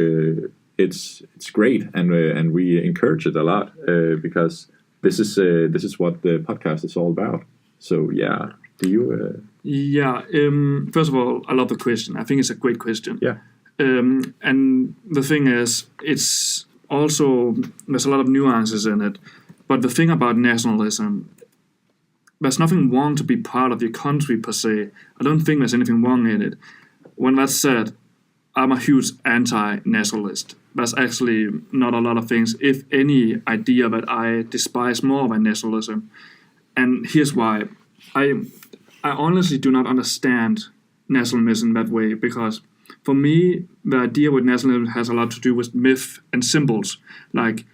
It's great, and we encourage it a lot because this is what the podcast is all about. So yeah. Do you? First of all, I love the question. I think it's a great question. Yeah. And the thing is, it's also, there's a lot of nuances in it. But the thing about nationalism, there's nothing wrong to be proud of your country per se. I don't think there's anything wrong in it. When that's said, I'm a huge anti-nationalist. There's actually not a lot of things, if any, idea that I despise more than nationalism. And here's why. I honestly do not understand nationalism that way, because for me, the idea with nationalism has a lot to do with myth and symbols, like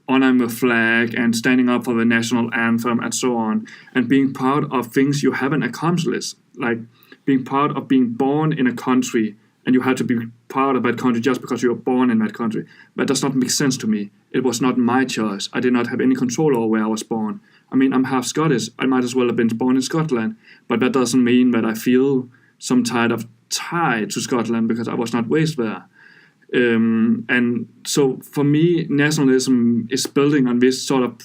honoring the flag and standing up for the national anthem and so on, and being proud of things you haven't accomplished, like being proud of being born in a country, and you have to be proud of that country just because you were born in that country. That does not make sense to me. It was not my choice. I did not have any control over where I was born. I mean, I'm half Scottish. I might as well have been born in Scotland, but that doesn't mean that I feel some type of tie to Scotland because I was not raised there. And so for me, nationalism is building on this sort of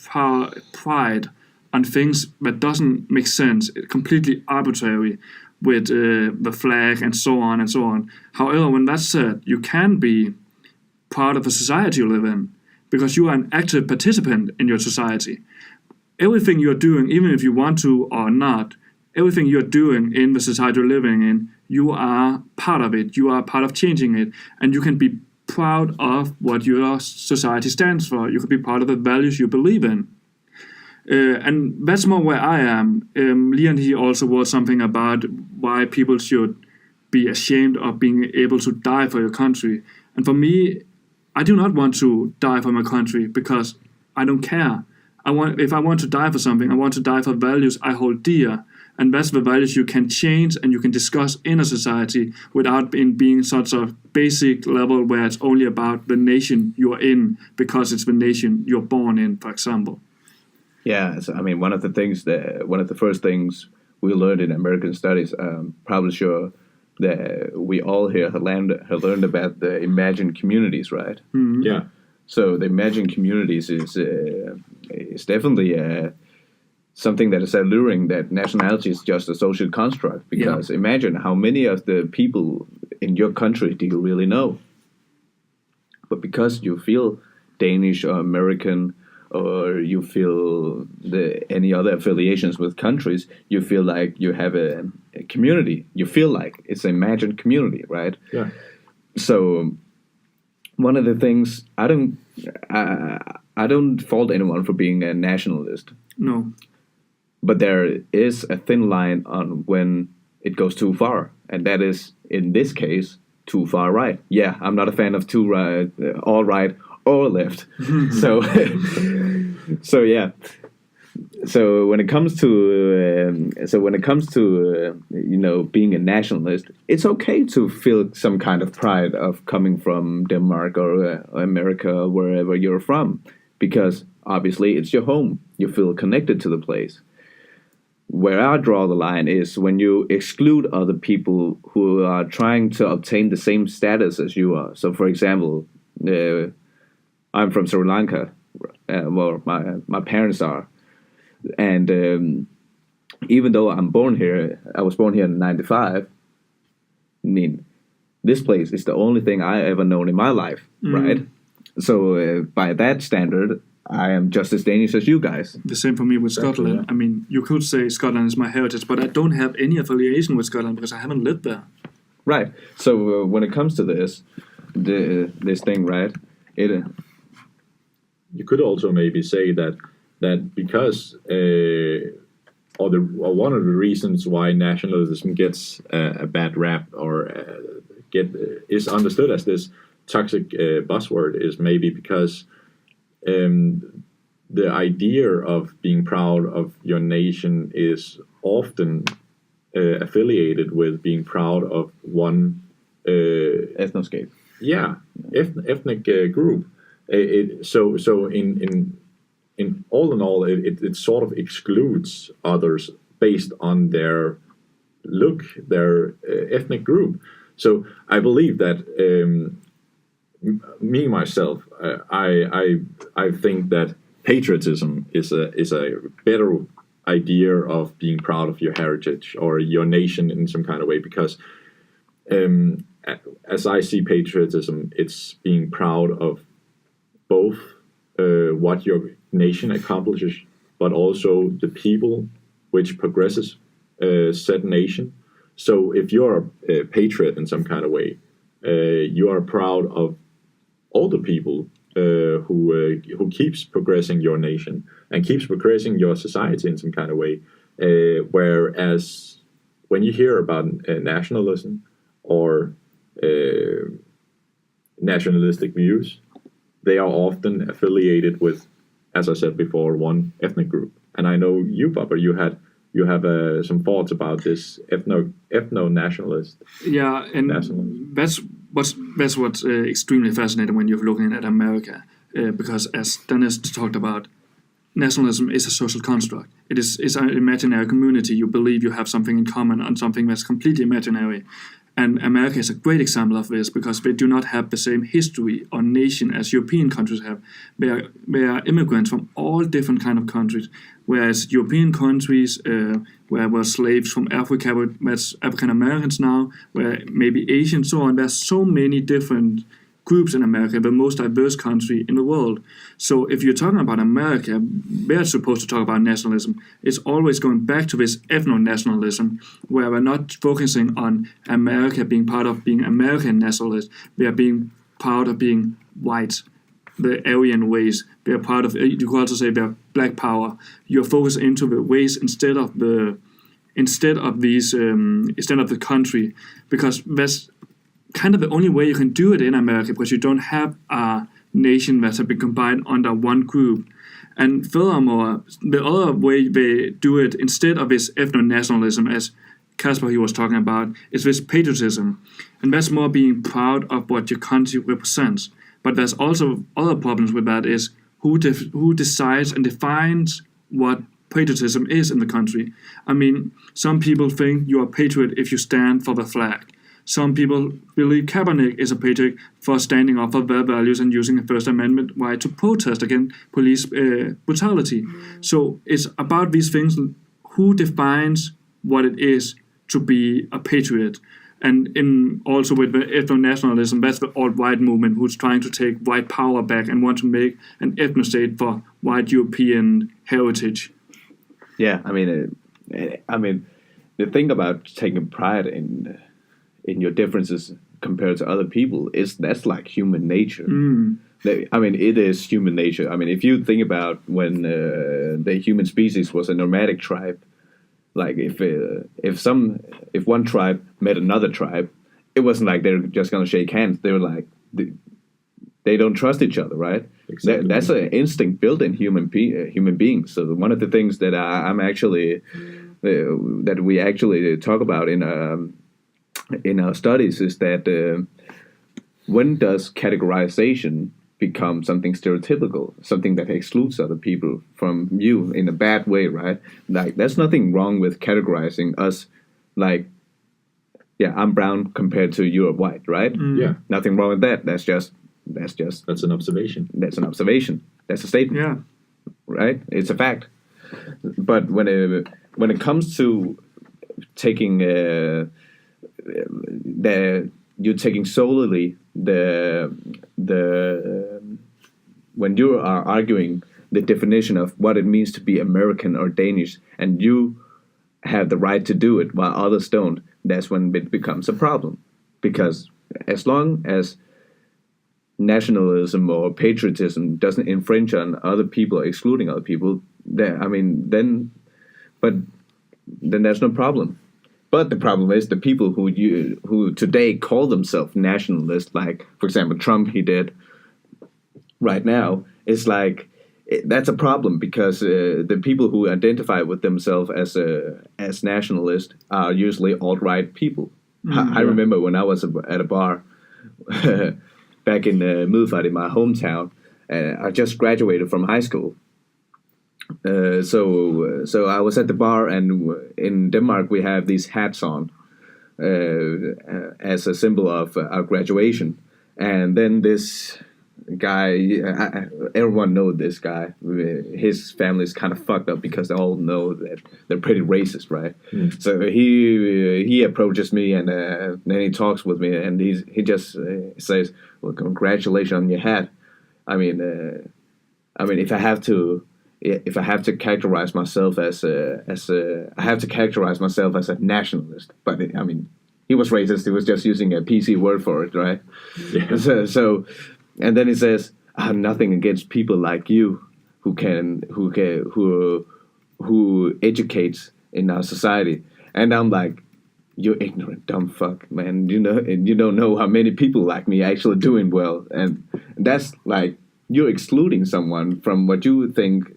pride on things that doesn't make sense, completely arbitrary with the flag and so on and so on. However, when that's said, you can be part of the society you live in because you are an active participant in your society. Everything you're doing, even if you want to or not, everything you're doing in the society you're living in, you are part of it. You are part of changing it. And you can be proud of what your society stands for. You can be part of the values you believe in. And that's more where I am. Lee and he also wrote something about why people should be ashamed of being able to die for your country. And for me, I do not want to die for my country because I don't care. If I want to die for something, I want to die for values I hold dear. And that's the values you can change and you can discuss in a society without being such a basic level where it's only about the nation you're in because it's the nation you're born in, for example. Yeah, so, I mean, one of the first things we learned in American studies, probably sure that we all here have learned about the imagined communities, right? Mm-hmm. Yeah. So the imagined communities is definitely something that is alluring, that nationality is just a social construct. Because imagine how many of the people in your country do you really know? But because you feel Danish or American, or you feel any other affiliations with countries, you feel like you have a community. You feel like it's an imagined community, right? Yeah. So one of the things, I don't fault anyone for being a nationalist. No. But there is a thin line on when it goes too far, and that is, in this case, too far right. Yeah, I'm not a fan of too right, all right or left. So yeah. So when it comes to being a nationalist, it's okay to feel some kind of pride of coming from Denmark or America or wherever you're from, because obviously it's your home. You feel connected to the place. Where I draw the line is when you exclude other people who are trying to obtain the same status as you are. So, for example, I'm from Sri Lanka. Well, my parents are. And even though I was born here in 95, I mean, this place is the only thing I ever known in my life, right? So by that standard, I am just as Danish as you guys. The same for me with Scotland. Yeah. I mean, you could say Scotland is my heritage, but I don't have any affiliation with Scotland because I haven't lived there. Right. So when it comes to this thing, right? You could also maybe say that because or one of the reasons why nationalism gets a bad rap or is understood as this toxic buzzword is maybe because the idea of being proud of your nation is often affiliated with being proud of one ethnoscape. Yeah, ethnic group. So in all, it sort of excludes others based on their look, their ethnic group. So I believe that me myself, I think that patriotism is a better idea of being proud of your heritage or your nation in some kind of way, because as I see patriotism, it's being proud of both what your nation accomplishes, but also the people which progresses said nation. So if you're a patriot in some kind of way, you are proud of all the people who keeps progressing your nation and keeps progressing your society in some kind of way. Whereas when you hear about nationalism or nationalistic views, they are often affiliated with, as I said before, one ethnic group. And I know you, Bubba, you have some thoughts about this ethno-nationalist. Yeah, and that's what's extremely fascinating when you're looking at America, because as Dennis talked about, nationalism is a social construct. It's an imaginary community. You believe you have something in common on something that's completely imaginary. And America is a great example of this because they do not have the same history or nation as European countries have. They are immigrants from all different kind of countries, whereas European countries, where were slaves from Africa, that's African Americans now, where maybe Asian, so on. There's so many different groups in America, the most diverse country in the world. So if you're talking about America, we're supposed to talk about nationalism. It's always going back to this ethno-nationalism, where we're not focusing on America being part of being American nationalist. We are being part of being white, the Aryan ways. We are part of, you could also say, we are black power. You're focused into the ways instead of the country, because that's kind of the only way you can do it in America, because you don't have a nation that has been combined under one group. And furthermore, the other way they do it, instead of this ethno-nationalism, as Kasper he was talking about, is this patriotism. And that's more being proud of what your country represents. But there's also other problems with that, is who decides and defines what patriotism is in the country. I mean, some people think you're a patriot if you stand for the flag. Some people believe Kaepernick is a patriot for standing up for their values and using the First Amendment right to protest against police brutality. So it's about these things. Who defines what it is to be a patriot? And also with the ethno-nationalism, that's the alt-right movement who's trying to take white power back and want to make an ethno-state for white European heritage. Yeah, I mean, the thing about taking pride in your differences compared to other people that's like human nature. I mean, it is human nature. I mean, if you think about when the human species was a nomadic tribe, like if one tribe met another tribe, it wasn't like they're just gonna shake hands. They were like they don't trust each other, right? Exactly. That's an instinct built in human beings. So one of the things that I'm actually that we actually talk about in our studies is that when does categorization become something stereotypical, something that excludes other people from you in a bad way, right? Like, there's nothing wrong with categorizing us like, yeah, I'm brown compared to you're white, right? Yeah. Nothing wrong with that. That's an observation. That's an observation. That's a statement. Yeah. Right? It's a fact. But when it comes to taking you're taking solely when you are arguing the definition of what it means to be American or Danish, and you have the right to do it while others don't, that's when it becomes a problem. Because as long as nationalism or patriotism doesn't infringe on other people or excluding other people, then there's no problem. But the problem is the people who today call themselves nationalists, like, for example, Trump, he did right now, is like, that's a problem, because the people who identify with themselves as nationalists are usually alt-right people. I remember when I was at a bar back in Middelfart, in my hometown, I just graduated from high school. So I was at the bar, and in Denmark we have these hats on as a symbol of our graduation. And then this guy, everyone knows this guy. His family is kind of fucked up because they all know that they're pretty racist, right? So he approaches me, and then he talks with me, and he just says, "Well, congratulations on your hat." I mean, if I have to characterize myself I have to characterize myself as a nationalist. But he was racist. He was just using a PC word for it, right? Yeah. So, and then he says, "I have nothing against people like you who educates in our society." And I'm like, "You ignorant dumb fuck, man! You don't know how many people like me actually doing well." And that's like, you're excluding someone from what you think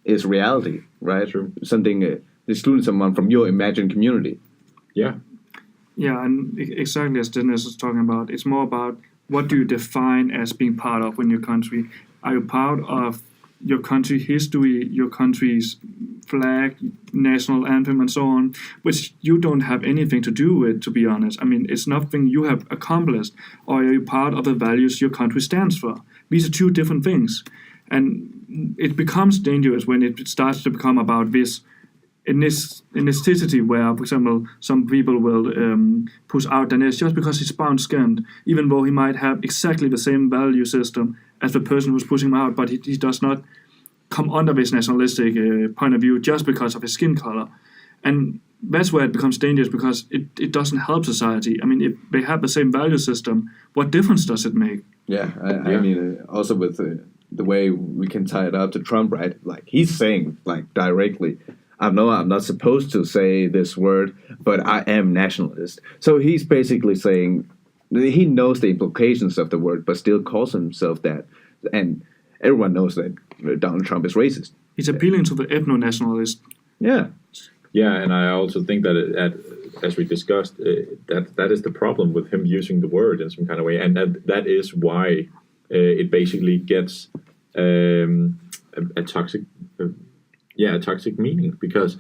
is reality, right? True. Something excluding someone from your imagined community. Yeah. Yeah, and exactly as Dennis was talking about, it's more about what do you define as being part of in your country. Are you part of your country history, your country's flag, national anthem, and so on, which you don't have anything to do with, to be honest. I mean, it's nothing you have accomplished, or are you part of the values your country stands for? These are two different things. And it becomes dangerous when it starts to become about this ethnicity, where, for example, some people will push out Denne just because he's brown-skinned, even though he might have exactly the same value system as the person who's pushing him out, but he does not come under this nationalistic point of view just because of his skin color. And that's where it becomes dangerous, because it doesn't help society. I mean, if they have the same value system, what difference does it make? Yeah, I mean, also with the way we can tie it up to Trump, right? Like, he's saying, like, directly, I'm not supposed to say this word, but I am nationalist. So he's basically saying he knows the implications of the word, but still calls himself that. And everyone knows that Donald Trump is racist. He's appealing to the ethno-nationalist. Yeah. Yeah, and I also think that, as we discussed, that is the problem with him using the word in some kind of way. And that is why it basically gets a toxic... a toxic meaning, because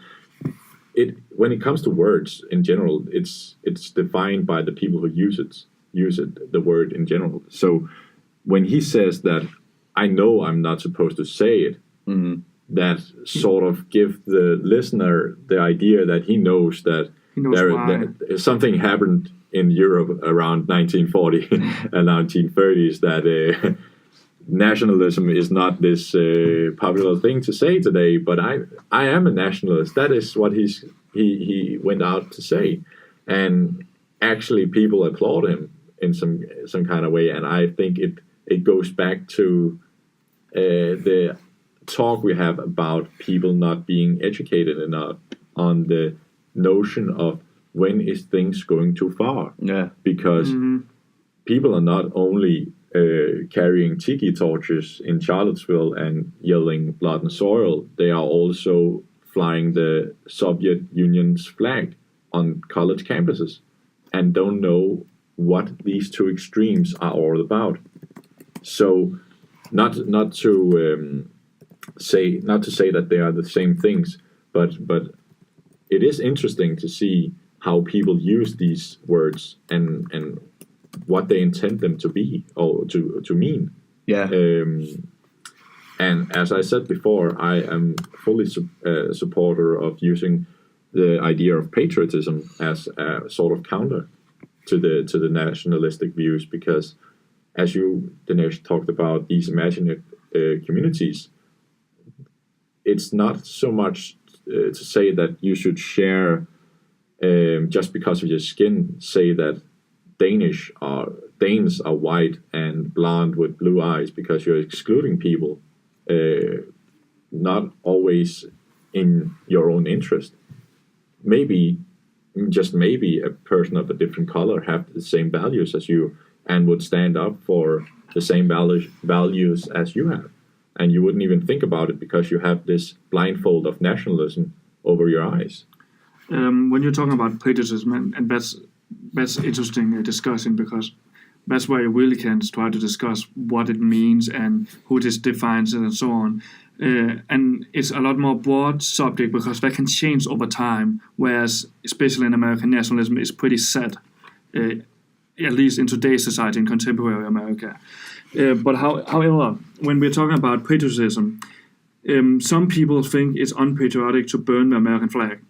when it comes to words in general, it's defined by the people who use it, the word in general. So when he says that, I know I'm not supposed to say it, that sort of give the listener the idea that he knows that something happened in Europe around 1940 and 1930s, that nationalism is not this popular thing to say today, but I am a nationalist. That is what he went out to say, and actually people applaud him in some kind of way. And I think it goes back to the talk we have about people not being educated enough on the notion of when is things going too far. Yeah, because people are not only carrying tiki torches in Charlottesville and yelling blood and soil, they are also flying the Soviet Union's flag on college campuses and don't know what these two extremes are all about. So not to say that they are the same things, but it is interesting to see how people use these words and what they intend them to be or to mean. Yeah. And as I said before, I am fully a supporter of using the idea of patriotism as a sort of counter to the nationalistic views, because as you, Dinesh, talked about these imaginary communities, it's not so much to say that you should share just because of your skin, say that Danes are white and blonde with blue eyes, because you're excluding people, not always in your own interest. Maybe, just maybe, a person of a different color have the same values as you and would stand up for the same values as you have. And you wouldn't even think about it because you have this blindfold of nationalism over your eyes. When you're talking about patriotism, and that's interesting discussing, because that's where you really can try to discuss what it means and who this defines it and so on. And it's a lot more broad subject, because that can change over time, whereas especially in American nationalism is pretty set, at least in today's society, in contemporary America. But however, when we're talking about patriotism, some people think it's unpatriotic to burn the American flag.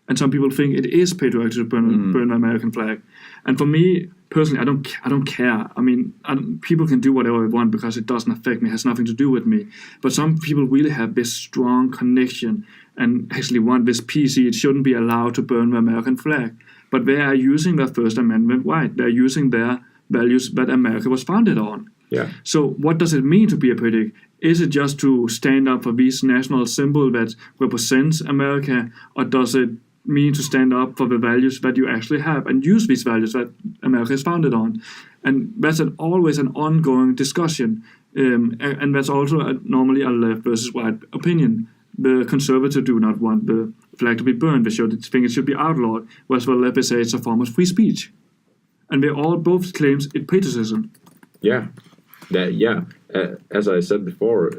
And some people think it is patriotic to burn the American flag. And for me, personally, I don't care. I mean, people can do whatever they want because it doesn't affect me, it has nothing to do with me. But some people really have this strong connection and actually want this PC. It shouldn't be allowed to burn the American flag. But they are using their First Amendment right. They're using their values that America was founded on. Yeah. So what does it mean to be a patriot? Is it just to stand up for this national symbol that represents America, or does it mean to stand up for the values that you actually have and use these values that America is founded on? And that's always an ongoing discussion. And that's also normally a left versus right opinion. The conservatives do not want the flag to be burned. They think it should be outlawed, whereas the left say it's a form of free speech. And they all both claims it's patriotism. Yeah. As I said before,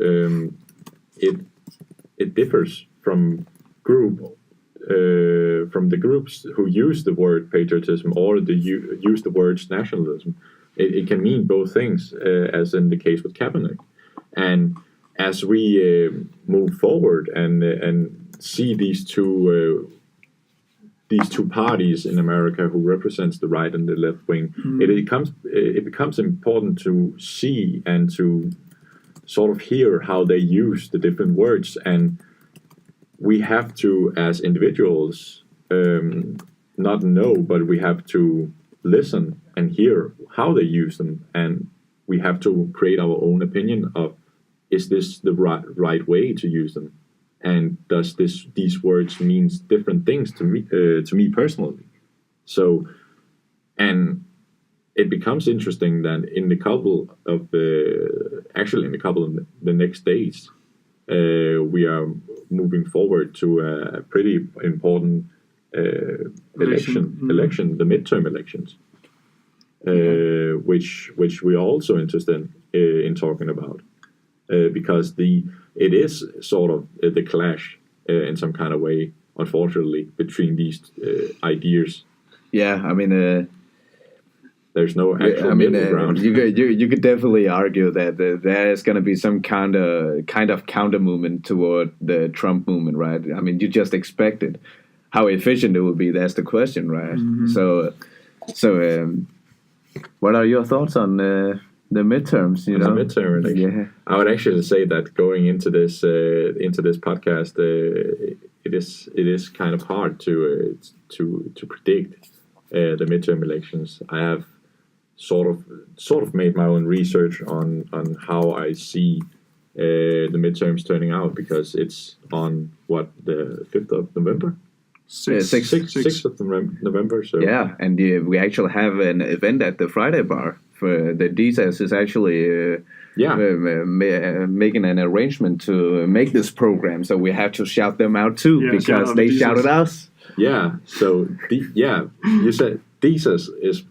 it differs from from the groups who use the word patriotism or use the words nationalism. It can mean both things, as in the case with Kaepernick. And as we move forward and see these two parties in America who represents the right and the left wing, it becomes important to see and to sort of hear how they use the different words. And we have to, as individuals, not know, but we have to listen and hear how they use them, and we have to create our own opinion of, is this the right way to use them, and does these words means different things to me personally. So, and it becomes interesting that in the couple of the next days, we are moving forward to a pretty important election, the midterm elections, which we're also interested in talking about, because it is sort of the clash in some kind of way, unfortunately, between these ideas. Yeah, I mean, there's no actual middle ground. You could definitely argue that there is going to be some kind of counter movement toward the Trump movement, right? I mean, you just expect it. How efficient it will be, that's the question, right? Mm-hmm. So, what are your thoughts on the midterms? The midterm election. Yeah. I would actually say that going into this podcast, it is kind of hard to predict the midterm elections. I have sort of made my own research on how I see the midterms turning out, because it's on the 5th of November. 6th of November. So yeah, and we actually have an event at the Friday Bar for the DSAS is actually making an arrangement to make this program. So we have to shout them out too, because they shouted us. Yeah. So you said DSAS is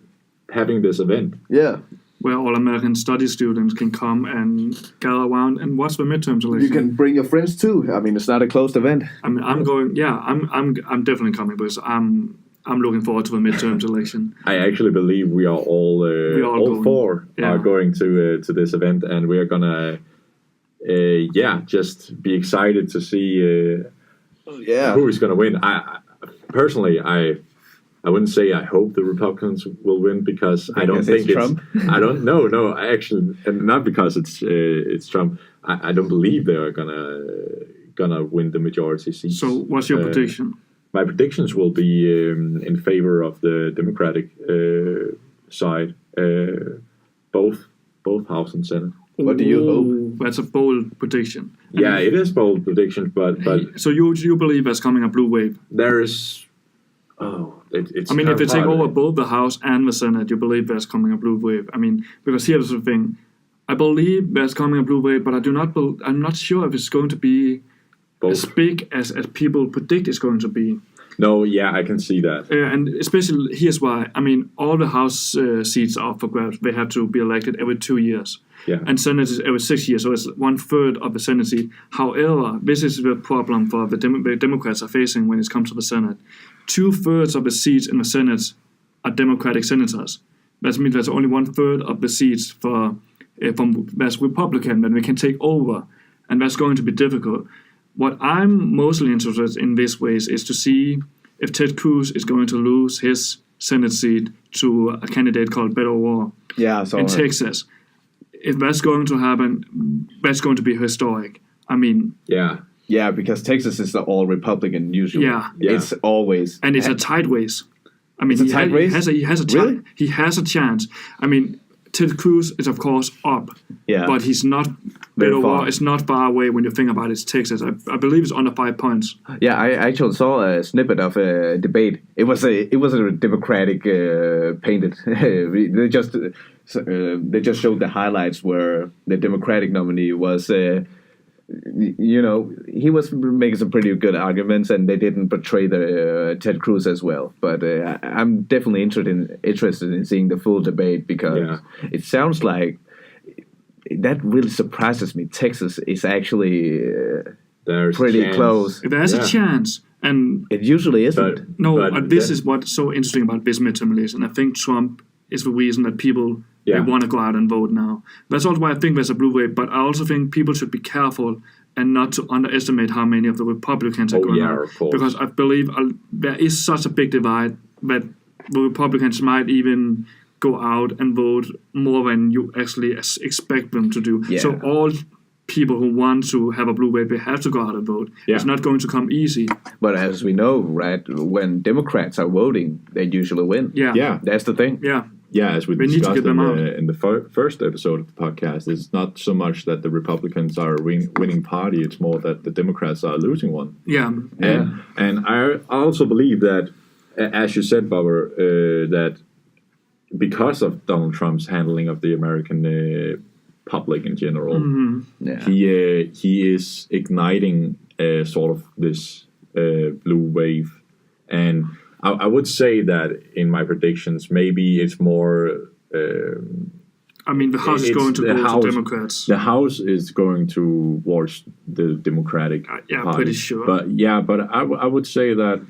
having this event. Yeah. Where all American study students can come and gather around and watch the midterms election. You can bring your friends too. I mean, it's not a closed event. I mean, I'm going. Yeah, I'm definitely coming, because I'm looking forward to the midterms election. I actually believe we are all four are going to this event, and we are gonna just be excited to see who is gonna win. I personally, I wouldn't say I hope the Republicans will win, because I don't think it's Trump. I don't no actually, and not because it's Trump. I don't believe they are gonna win the majority seats. So, what's your prediction? My predictions will be in favor of the Democratic side, both House and Senate. What do you hope? That's a bold prediction. Yeah, it is bold prediction, but so you believe there's coming a blue wave? There is. It's. I mean, if they take over both the House and the Senate, you believe there's coming a blue wave? I mean, because here's the thing: I believe there's coming a blue wave, but I'm not sure if it's going to be as big as people predict it's going to be. No, yeah, I can see that. And especially, here's why. I mean, all the House seats are up for grabs. They have to be elected every 2 years. Yeah. And Senate is every 6 years, so it's 1/3 of the Senate seat. However, this is the problem for the Democrats are facing when it comes to the Senate. 2/3 of the seats in the Senate are Democratic senators. That means there's only 1/3 of the seats that's Republican that we can take over, and that's going to be difficult. What I'm mostly interested in this ways is to see if Ted Cruz is going to lose his Senate seat to a candidate called Beto O'Rourke in Texas. If that's going to happen, that's going to be historic. I mean... Yeah, because Texas is all Republican usually. Yeah. It's always... And it's a tight race. I mean, it's a tight race? Really? He has a chance. I mean, Ted Cruz is, of course, up. Yeah. But he's not... It's not far away when you think about it. It's Texas. I believe it's under 5 points. Yeah, I actually saw a snippet of a debate. It was a Democratic painted. They just showed the highlights where the Democratic nominee was. He was making some pretty good arguments, and they didn't portray the Ted Cruz as well. But I'm definitely interested in seeing the full debate, because it sounds like that really surprises me. Texas is actually There's a pretty chance. close. There's a chance, and It usually isn't. But this then- is what's so interesting about this midterm election. I think Trump is the reason that people they want to go out and vote now. That's also why I think there's a blue wave. But I also think people should be careful and not to underestimate how many of the Republicans are going out. Of course. Because I believe there is such a big divide that the Republicans might even go out and vote more than you actually expect them to do. Yeah. So all people who want to have a blue wave, they have to go out and vote. Yeah. It's not going to come easy. But as we know, right, when Democrats are voting, they usually win. Yeah. That's the thing. Yeah. As we We need to discussed get them out. in the first episode of the podcast, it's not so much that the Republicans are a winning party; it's more that the Democrats are losing one. Yeah. And I also believe that, as you said, Barbara, that because of Donald Trump's handling of the American public in general, Yeah. he is igniting sort of this blue wave, and I would say that in my predictions, maybe it's more. I mean, the House is It's going to the go House- to Democrats. The House is going towards the Democratic Yeah, Party. pretty sure. But I would say that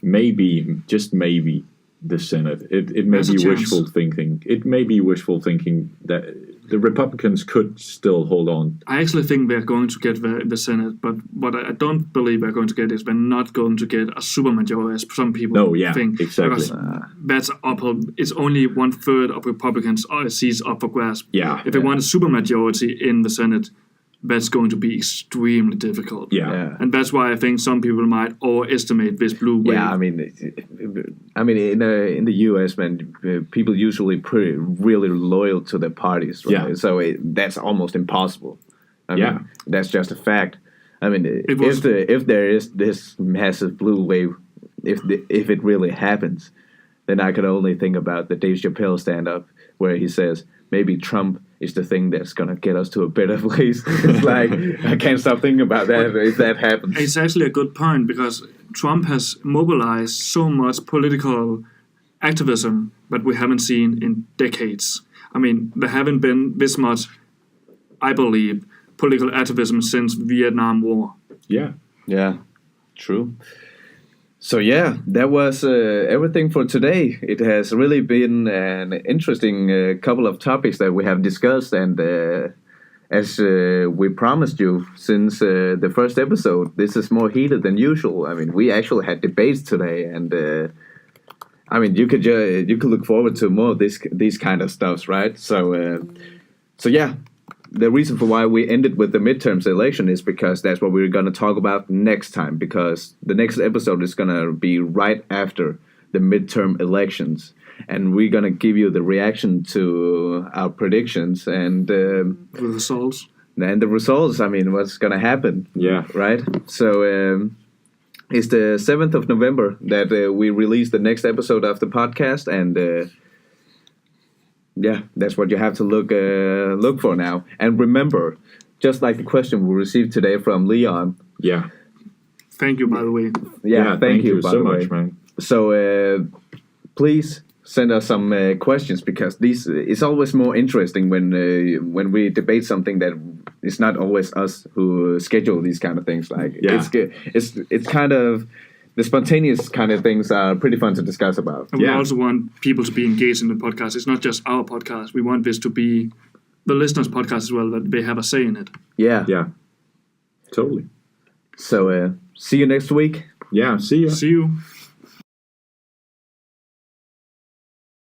maybe, just maybe, the Senate. It may There's a be chance. wishful thinking. It may be wishful thinking that the Republicans could still hold on. I actually think they're going to get the Senate, but what I don't believe they're going to get is they're not going to get a supermajority, as some people No, yeah, think. exactly. Because that's it's only 1/3 of Republicans' seats up for grasp. Yeah, If they want a supermajority in the Senate, that's going to be extremely difficult. yeah. And that's why I think some people might overestimate this blue wave. Yeah, I mean, in the U.S., man, people usually really loyal to their parties, right? Yeah. So that's almost impossible. I mean, Yeah. that's just a fact. I mean, was- if there is this massive blue wave, if it really happens, then I can only think about the Dave Chappelle stand-up where he says maybe Trump is the thing that's gonna get us to a better place. It's like I can't stop thinking about that if that happens. It's actually a good point because Trump has mobilized so much political activism that we haven't seen in decades. I mean, there haven't been this much, I believe, political activism since Vietnam War. Yeah. Yeah, true. So yeah, that was everything for today. It has really been an interesting couple of topics that we have discussed, and as we promised you since the first episode, this is more heated than usual. I mean, we actually had debates today, and I mean, you could look forward to more of these kind of stuffs, right? So yeah. The reason for why we ended with the midterms election is because that's what we're going to talk about next time, because the next episode is going to be right after the midterm elections, and we're going to give you the reaction to our predictions and The results. the results. I mean, what's going to happen, Yeah. right? So it's the 7th of November that we release the next episode of the podcast, and yeah, that's what you have to look for now. And remember, just like the question we received today from Leon. Yeah. Thank you, by the way. Yeah, thank you by so the way. much, man. So please send us some questions, because it's always more interesting when we debate something that it's not always us who schedule these kind of things. Like it's good. It's kind of. The spontaneous kind of things are pretty fun to discuss about. And we also want people to be engaged in the podcast. It's not just our podcast. We want this to be the listeners' podcast as well, that they have a say in it. Yeah. Yeah. Totally. So see you next week. Yeah. See ya. See you.